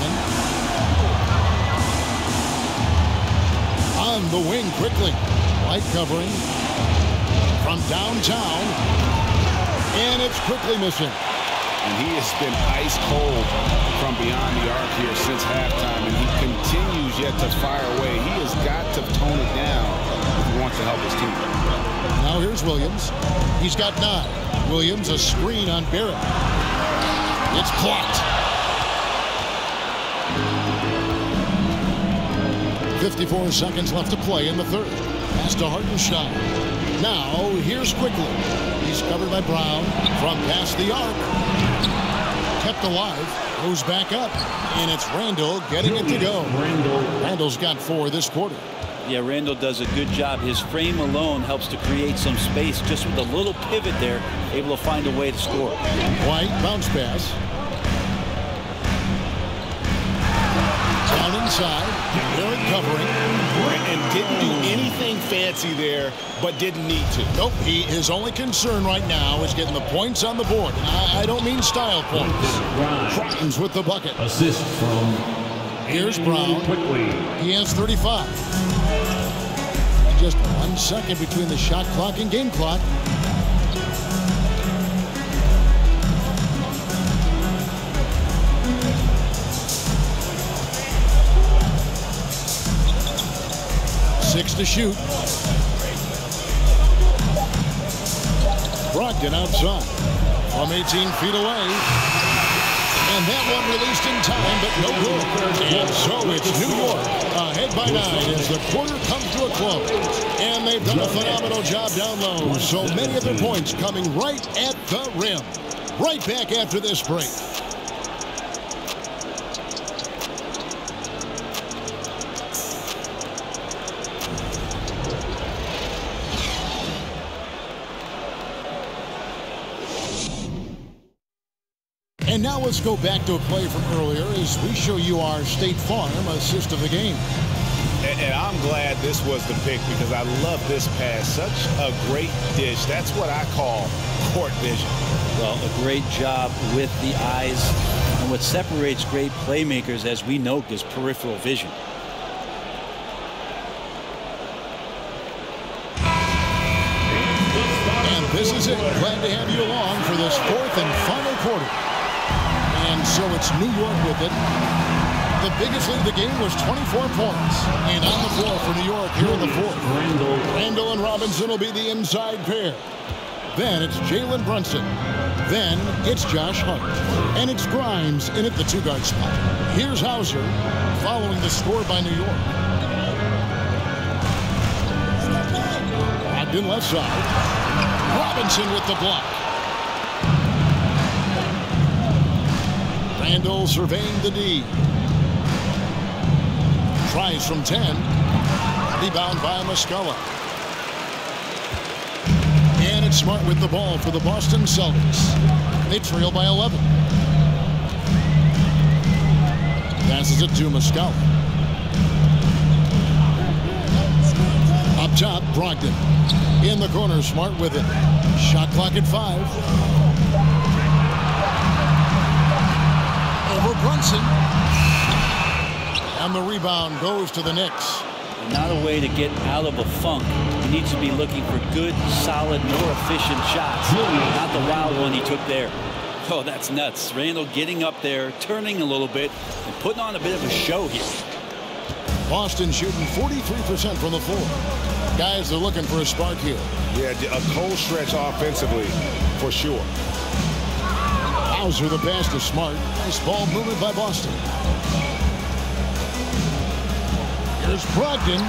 On the wing quickly. White covering from downtown. And it's quickly missing. And he has been ice cold from beyond the arc here since halftime, and he continues yet to fire away. He has got to tone it down if he wants to help his team. Now here's Williams. He's got 9. Williams a screen on Barrett. It's blocked. 54 seconds left to play in the third. Pass to Hartenstein. Now here's quickly. He's covered by Brown from past the arc. Kept alive. Goes back up. And it's Randall getting it to go. Randall's got 4 this quarter. Yeah, Randall does a good job. His frame alone helps to create some space. Just with a little pivot there, able to find a way to score. White bounce pass. Down inside. Barrett covering. And didn't do anything fancy there, but didn't need to. Nope. His only concern right now is getting the points on the board. And I don't mean style points. Brown's with the bucket. Assist from Here's Brown. He has 35. Just 1 second between the shot clock and game clock. Six to shoot. Brogdon outside from 18 feet away. And that one released in time, but no good. And so it's New York ahead by 9 as the quarter comes to a close. And they've done a phenomenal job down low. So many of their points coming right at the rim. Right back after this break. And now let's go back to a play from earlier as we show you our State Farm assist of the game. And I'm glad this was the pick because I love this pass. Such a great dish. That's what I call court vision. Well, a great job with the eyes. And what separates great playmakers, as we know, is peripheral vision. And this is it. Glad to have you along for this 4th and final quarter. And so it's New York with it. The biggest lead of the game was 24 points. And on the floor for New York here in the 4th. Randall and Robinson will be the inside pair. Then it's Jalen Brunson. Then it's Josh Hart. And it's Grimes in at the 2-guard spot. Here's Hauser following the score by New York. Brogdon left side. Robinson with the block. Randall surveying the D. Tries from 10. Rebound by Muscala. And it's Smart with the ball for the Boston Celtics. They trail by 11. Passes it to Muscala. Up top, Brogdon. In the corner, Smart with it. Shot clock at 5. Over Brunson. And the rebound goes to the Knicks. Not a way to get out of a funk. He needs to be looking for good, solid, more efficient shots. Not the wild one he took there. Oh, that's nuts. Randall getting up there, turning a little bit, and putting on a bit of a show here. Boston shooting 43% from the floor. Guys are looking for a spark here. Yeah, a cold stretch offensively, for sure. Bowser the pass to Smart. Nice ball movement by Boston. Here's Brogdon.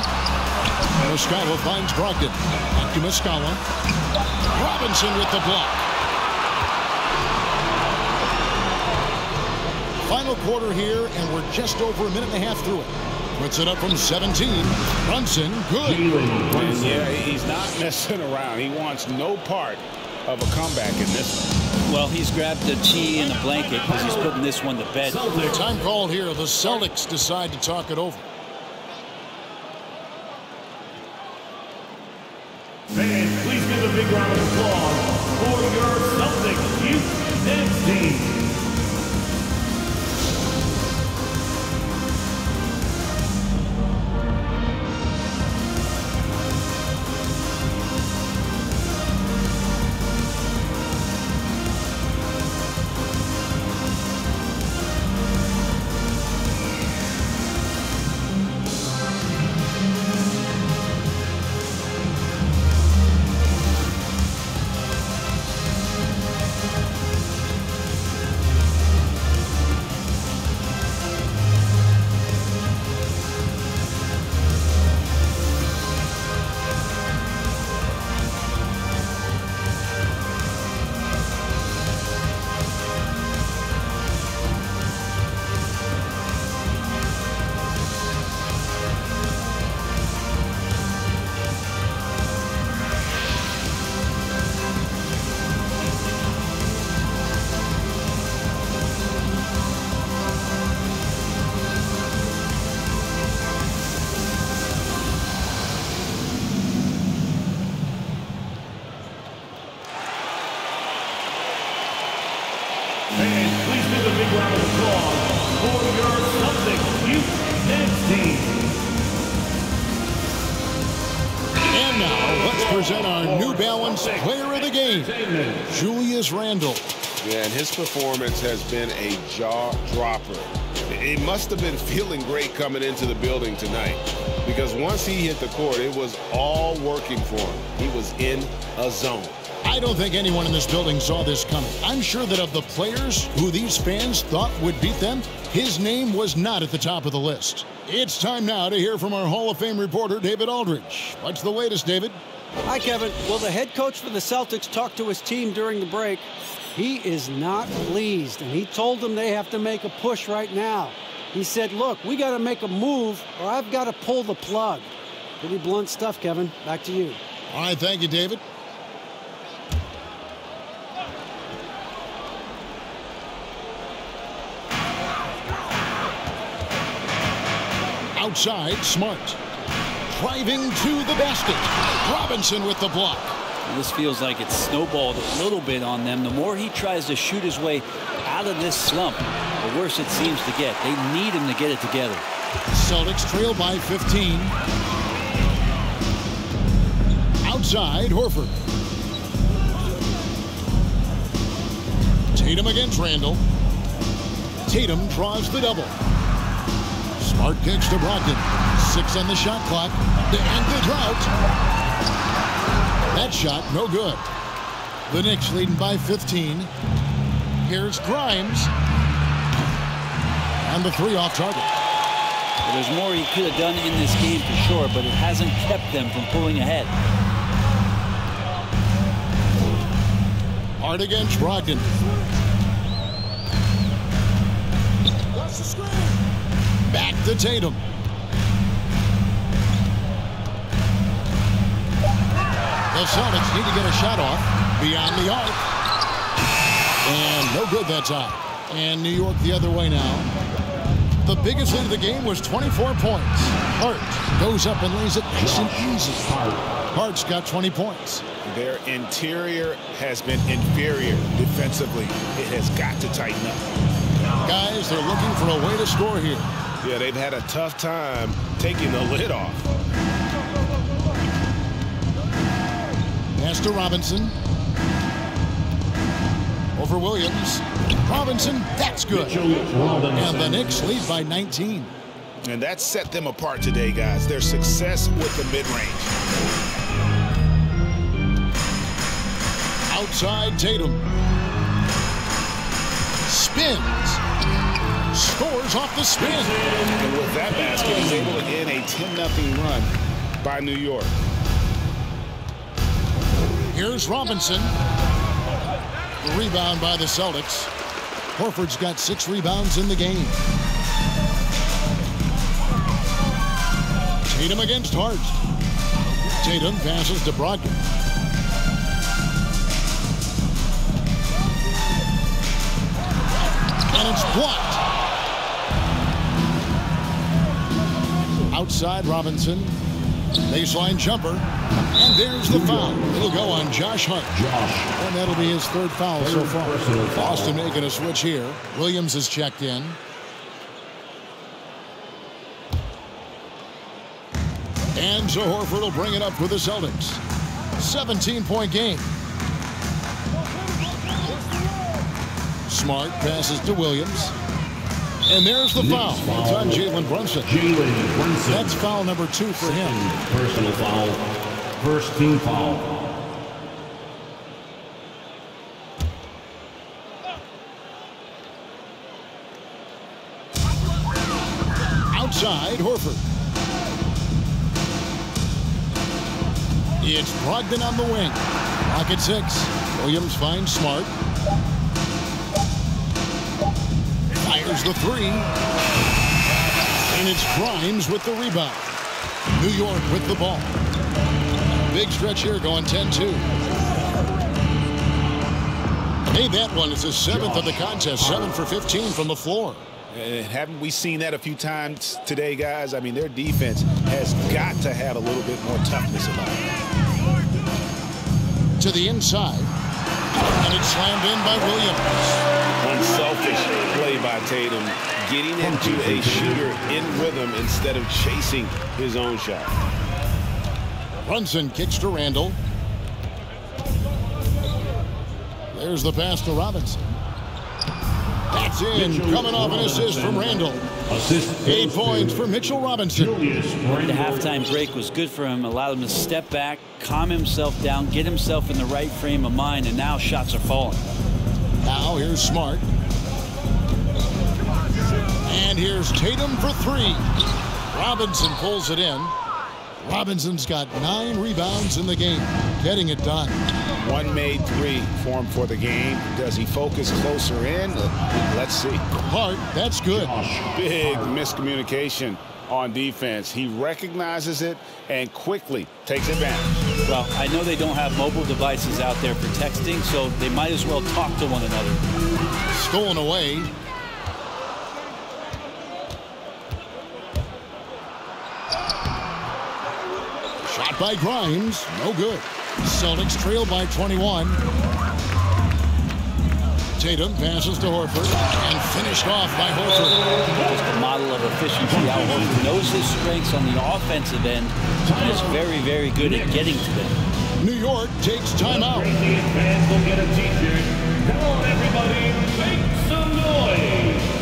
Muscala finds Brogdon. Back to Muscala. Robinson with the block. Final quarter here, and we're just over a minute and a half through it. Puts it up from 17. Brunson, good. Yeah, he's not messing around. He wants no part of a comeback in this one. Well, he's grabbed a tee and a blanket because he's putting this one to bed. Time call here. The Celtics decide to talk it over. Fans, please give a big round of applause for your Celtics youth dance team. Fans, please give a big round of applause for your Celtics youth dance team. And now, let's present our New Balance player of the game, Julius Randle. Yeah, and his performance has been a jaw-dropper. He must have been feeling great coming into the building tonight, because once he hit the court, it was all working for him. He was in a zone. I don't think anyone in this building saw this coming. I'm sure that of the players who these fans thought would beat them, his name was not at the top of the list. It's time now to hear from our Hall of Fame reporter, David Aldridge. What's the latest, David? Hi, Kevin. Well, the head coach for the Celtics talked to his team during the break. He is not pleased, and he told them they have to make a push right now. He said, look, we got to make a move, or I've got to pull the plug. Pretty blunt stuff, Kevin. Back to you. All right, thank you, David. Outside, Smart. Driving to the basket. Robinson with the block. This feels like it's snowballed a little bit on them. The more he tries to shoot his way out of this slump, the worse it seems to get. They need him to get it together. Celtics trail by 15. Outside, Horford. Tatum against Randall. Tatum draws the double. Smart kicks to Brogdon. 6 on the shot clock to end the drought. That shot, no good. The Knicks leading by 15. Here's Grimes. And the 3 off target. Well, there's more he could have done in this game for sure, but it hasn't kept them from pulling ahead. Hard against Brogdon. Back to Tatum. The Celtics need to get a shot off beyond the arc. And no good that time. And New York the other way now. The biggest lead of the game was 24 points. Hart goes up and lays it nice and easy. Hart's got 20 points. Their interior has been inferior defensively. It has got to tighten up. Guys, they're looking for a way to score here. Yeah, they've had a tough time taking the lid off. Pass to Robinson. Over Williams. Robinson, that's good. And the Knicks lead by 19. And that set them apart today, guys. Their success with the mid-range. Outside Tatum. Spins. Scores off the spin. And with that basket, he's able to end a 10-0 run by New York. Here's Robinson. The rebound by the Celtics. Horford's got 6 rebounds in the game. Tatum against Hart. Tatum passes to Brogdon. And it's blocked. Outside Robinson. Baseline jumper. And there's the foul. It'll go on Josh Hart. And that'll be his 3rd foul so far. Boston making a switch here. Williams is checked in. And so Horford will bring it up for the Celtics. 17-point game. Smart passes to Williams. And there's the foul. It's on Jalen Brunson. That's foul number 2 for him. Personal foul. First team foul. Outside, Horford. It's Brogdon on the wing. Clock at 6. Williams finds Smart. Fires the 3. And it's Grimes with the rebound. New York with the ball. Big stretch here going 10-2. Made that one. It's his 7th of the contest. 7 for 15 from the floor. Haven't we seen that a few times today, guys? I mean, their defense has got to have a little bit more toughness about it. To the inside. And it's slammed in by Williams. Unselfish play by Tatum, getting into a shooter in rhythm instead of chasing his own shot. Brunson kicks to Randall. There's the pass to Robinson. That's in. Coming off an assist from Randall. 8 points for Mitchell Robinson. The halftime break was good for him. Allowed him to step back, calm himself down, get himself in the right frame of mind, and now shots are falling. Now here's Smart. And here's Tatum for 3. Robinson pulls it in. Robinson's got 9 rebounds in the game, getting it done. 1 made 3 for him for the game. Does he focus closer in? Let's see. Hart, that's good. Big miscommunication on defense. He recognizes it and quickly takes advantage. Well, I know they don't have mobile devices out there for texting, so they might as well talk to one another. Stolen away. Shot by Grimes, no good. Celtics trail by 21. Tatum passes to Horford and finished off by Horford. Just a model of efficiency. Al Horford knows his strengths on the offensive end and is very, very good at getting to them. New York takes timeout. Fans will get a t-shirt. Come on, everybody, make some noise.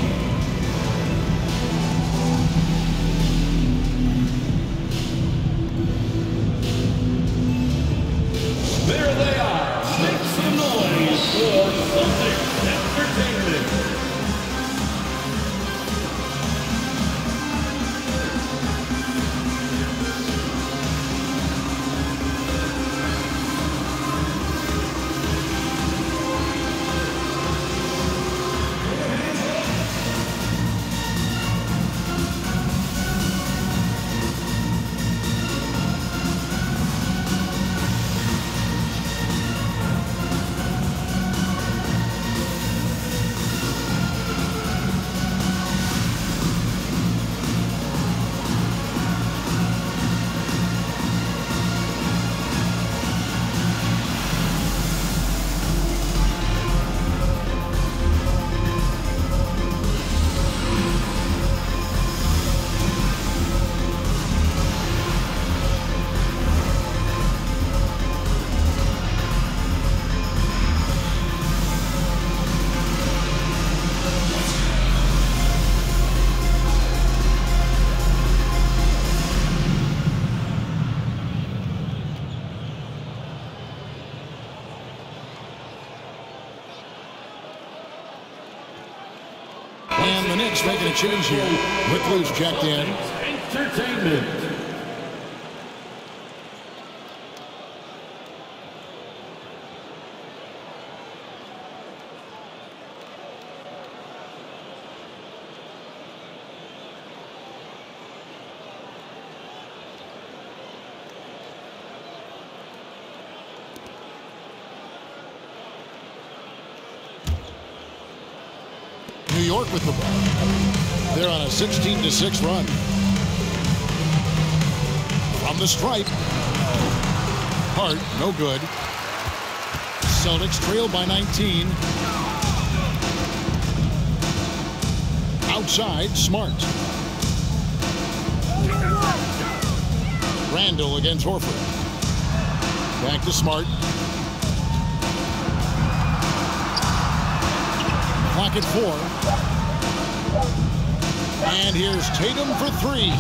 There they are. Make some noise for Celtics Entertainment. the Knicks making a change here. Quickly's checked in. Entertainment. New York with the ball. They're on a 16-6 run. From the stripe. Hart, no good. Celtics trail by 19. Outside, Smart. Randall against Horford. Back to Smart. Clock at 4. And here's Tatum for 3.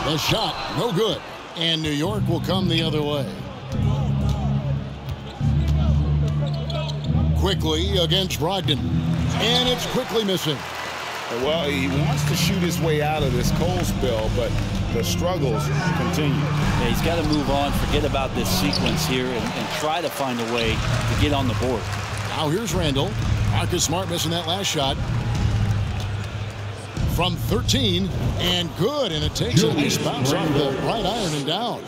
The shot, no good. And New York will come the other way. Quickly against Brogdon. And it's quickly missing. Well, he wants to shoot his way out of this cold spell, but the struggles continue. Yeah, he's got to move on, forget about this sequence here, and try to find a way to get on the board. Now here's Randall. Marcus Smart missing that last shot. From 13, and good, and it takes a nice bounce off the right iron and down.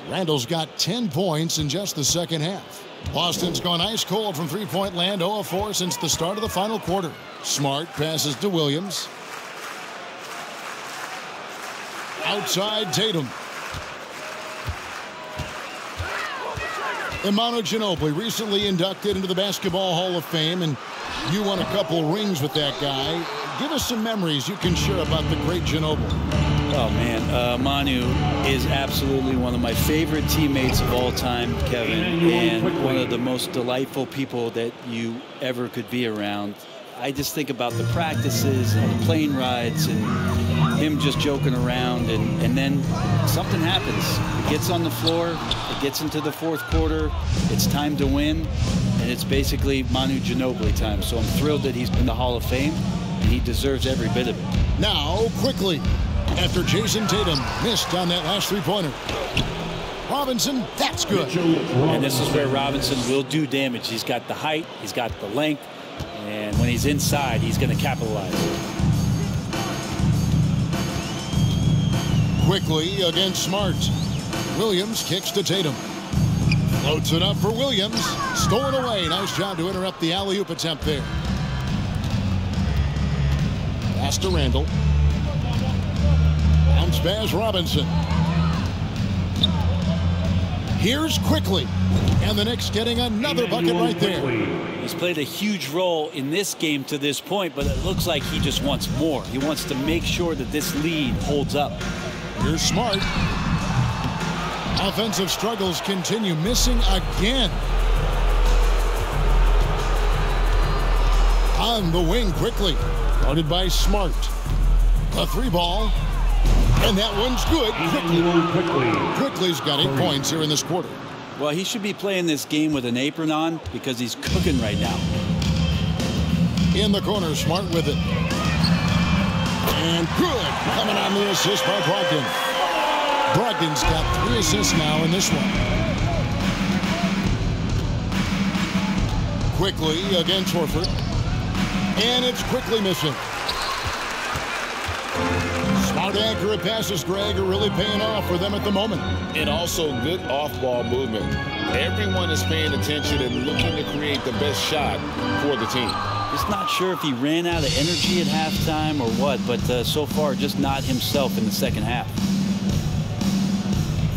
Randall's got 10 points in just the second half. Boston's gone ice cold from three-point land, 0 of 4 since the start of the final quarter. Smart passes to Williams. Outside Tatum. Imanu Ginobili, recently inducted into the Basketball Hall of Fame, and you won a couple rings with that guy. Give us some memories you can share about the great Ginobili. Oh, man. Manu is absolutely one of my favorite teammates of all time, Kevin, and one of the most delightful people that you ever could be around. I just think about the practices and the plane rides and him just joking around, and then something happens. It gets on the floor, it gets into the fourth quarter, it's time to win, and it's basically Manu Ginobili time. So I'm thrilled that he's in the Hall of Fame, and he deserves every bit of it. Now, quickly, after Jayson Tatum missed on that last three-pointer. Robinson, that's good. And this is where Robinson will do damage. He's got the height, he's got the length, and when he's inside, he's going to capitalize. Quickly against Smart. Williams kicks to Tatum. Floats it up for Williams. Stolen away. Nice job to interrupt the alley-oop attempt there. Pass to Randall. Bounce pass Robinson. Here's Quickly. And the Knicks getting another bucket right there. He's played a huge role in this game to this point, but it looks like he just wants more. He wants to make sure that this lead holds up. Here's Smart. Offensive struggles continue. Missing again. On the wing Quickly. Guarded by Smart. A three ball. And that one's good. Quickly's got 8 points here in this quarter. Well, he should be playing this game with an apron on because he's cooking right now. In the corner, Smart with it. And good. Coming on the assist by Brogdon. Brogdon's got 3 assists now in this one. Quickly against Horford. And it's Quickly missing. Smart accurate passes, Greg, are really paying off for them at the moment. And also good off-ball movement. Everyone is paying attention and looking to create the best shot for the team. Just not sure if he ran out of energy at halftime or what, but so far just not himself in the second half.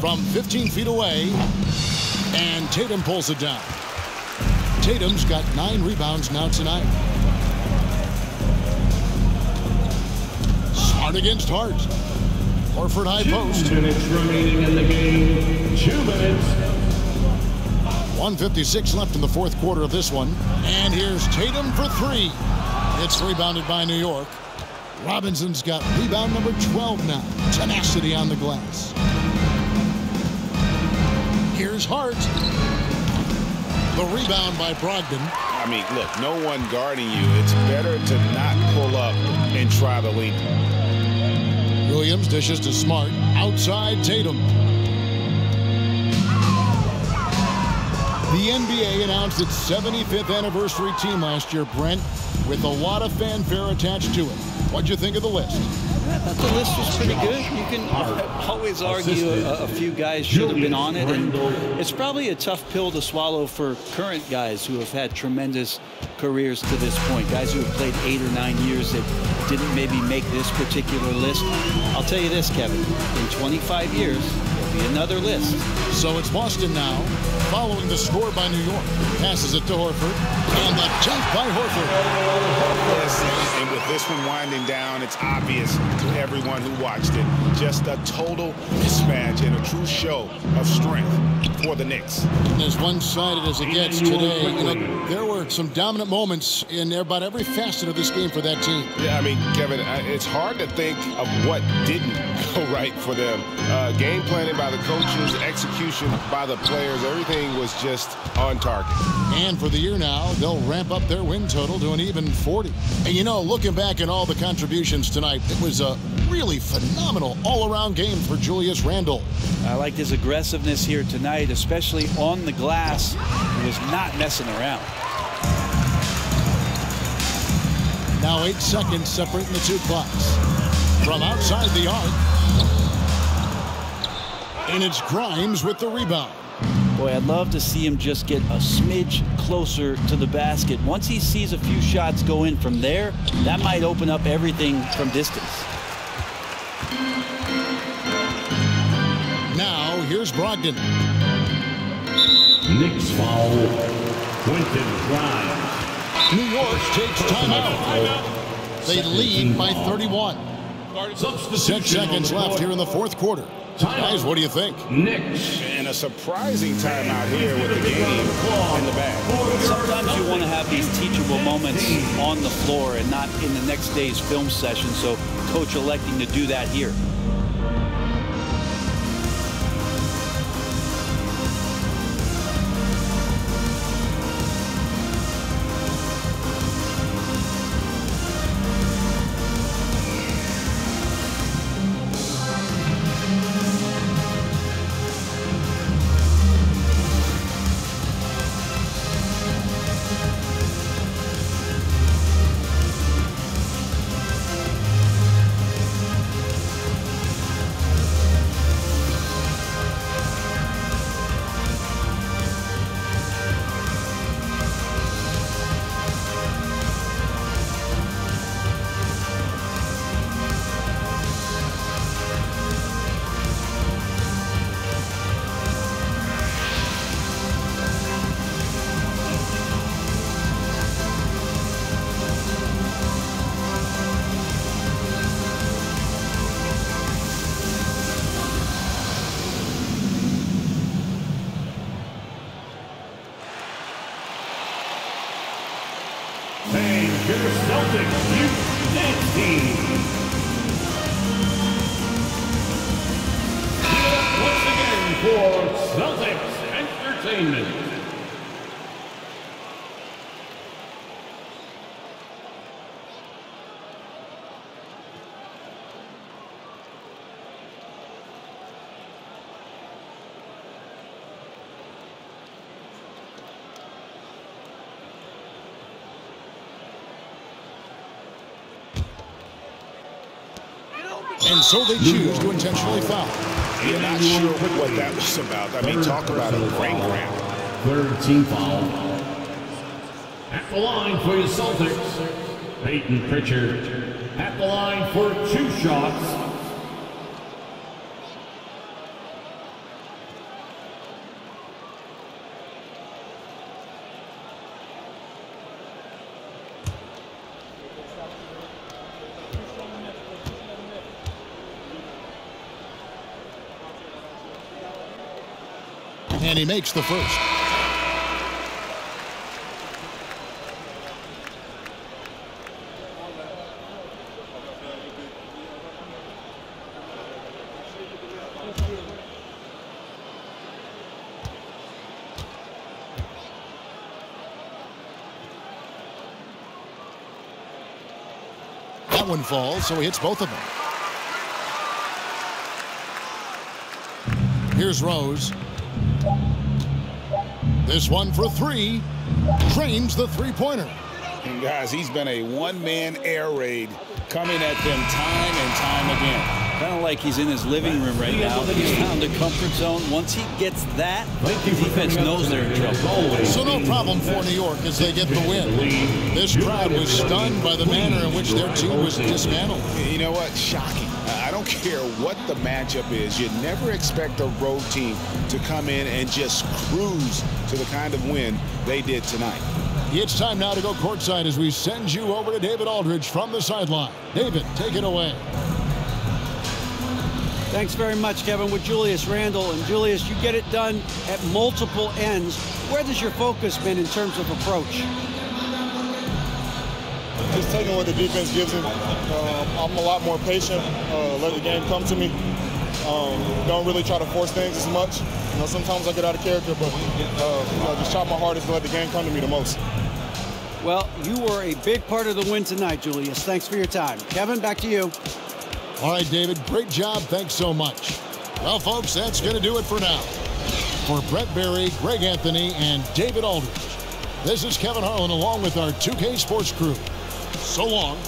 From 15 feet away, and Tatum pulls it down. Tatum's got 9 rebounds now tonight. Smart against Hart. Horford high post. 2 minutes remaining in the game. 2 minutes. 1:56 left in the fourth quarter of this one. And here's Tatum for 3. It's rebounded by New York. Robinson's got rebound number 12 now. Tenacity on the glass. Here's Hart. The rebound by Brogdon. I mean, look, no one guarding you. It's better to not pull up and try the leap. Williams dishes to Smart. Outside Tatum. The NBA announced its 75th anniversary team last year, Brent, with a lot of fanfare attached to it. What'd you think of the list? I thought the list was pretty good. You can always argue a few guys should have been on it, and it's probably a tough pill to swallow for current guys who have had tremendous careers to this point. Guys who have played 8 or 9 years that didn't maybe make this particular list. I'll tell you this, Kevin, in 25 years, there'll be another list. So it's Boston now, following the score by New York. Passes it to Horford, and the jump by Horford. Yes, and with this one winding down, it's obvious to everyone who watched it. Just a total mismatch and a true show of strength for the Knicks. As one-sided as it gets today, there were some dominant moments in about every facet of this game for that team. Yeah, I mean, Kevin, it's hard to think of what didn't go right for them. Game planning by the coaches, execution by the players, everything was just on target. And for the year now, they'll ramp up their win total to an even 40. And looking back at all the contributions tonight, it was a really phenomenal all-around game for Julius Randle. I liked his aggressiveness here tonight, especially on the glass. He was not messing around. Now 8 seconds separating the two clocks. From outside the arc. And it's Grimes with the rebound. Boy, I'd love to see him just get a smidge closer to the basket. Once he sees a few shots go in from there, that might open up everything from distance. Now, here's Brogdon. Knicks foul. Quentin Grimes. New York takes timeout. They lead by 31. 6 seconds left here in the fourth quarter. Guys, what do you think? Knicks. And a surprising timeout here with the game in the bag. Sometimes you want to have these teachable moments on the floor and not in the next day's film session, so coach electing to do that here. And your Celtics Youth Dance Team. Give it up once again for Celtics Entertainment. And so they choose to intentionally foul. You're not sure what that was about. I mean, talk about a brain cramp. Third team foul. At the line for your Celtics, Peyton Pritchard. At the line for 2 shots. And he makes the first. that one falls, so he hits both of them. Here's Rose. This one for three. Drains the three-pointer. And guys, he's been a one-man air raid coming at them time and time again. Kind of like he's in his living room right now. He's found a comfort zone. Once he gets that, the defense knows they're in trouble. So no problem for New York as they get the win. This crowd was stunned by the manner in which their team was dismantled. You know what? Shocking. I don't care what the matchup is. You never expect a road team to come in and just cruise to the kind of win they did tonight. It's time now to go courtside as we send you over to David Aldridge from the sideline. David, take it away. Thanks very much, Kevin. With Julius Randle. And Julius, you get it done at multiple ends. Where does your focus been in terms of approach? Just taking what the defense gives me. I'm a lot more patient. Let the game come to me. Don't really try to force things as much. You know, sometimes I get out of character, but just try my hardest to let the game come to me the most. Well, you were a big part of the win tonight, Julius. Thanks for your time. Kevin, back to you. All right, David, great job. Thanks so much. Well, folks, that's going to do it for now. For Brett Berry, Greg Anthony, and David Aldridge, this is Kevin Harlan along with our 2K Sports crew. So long.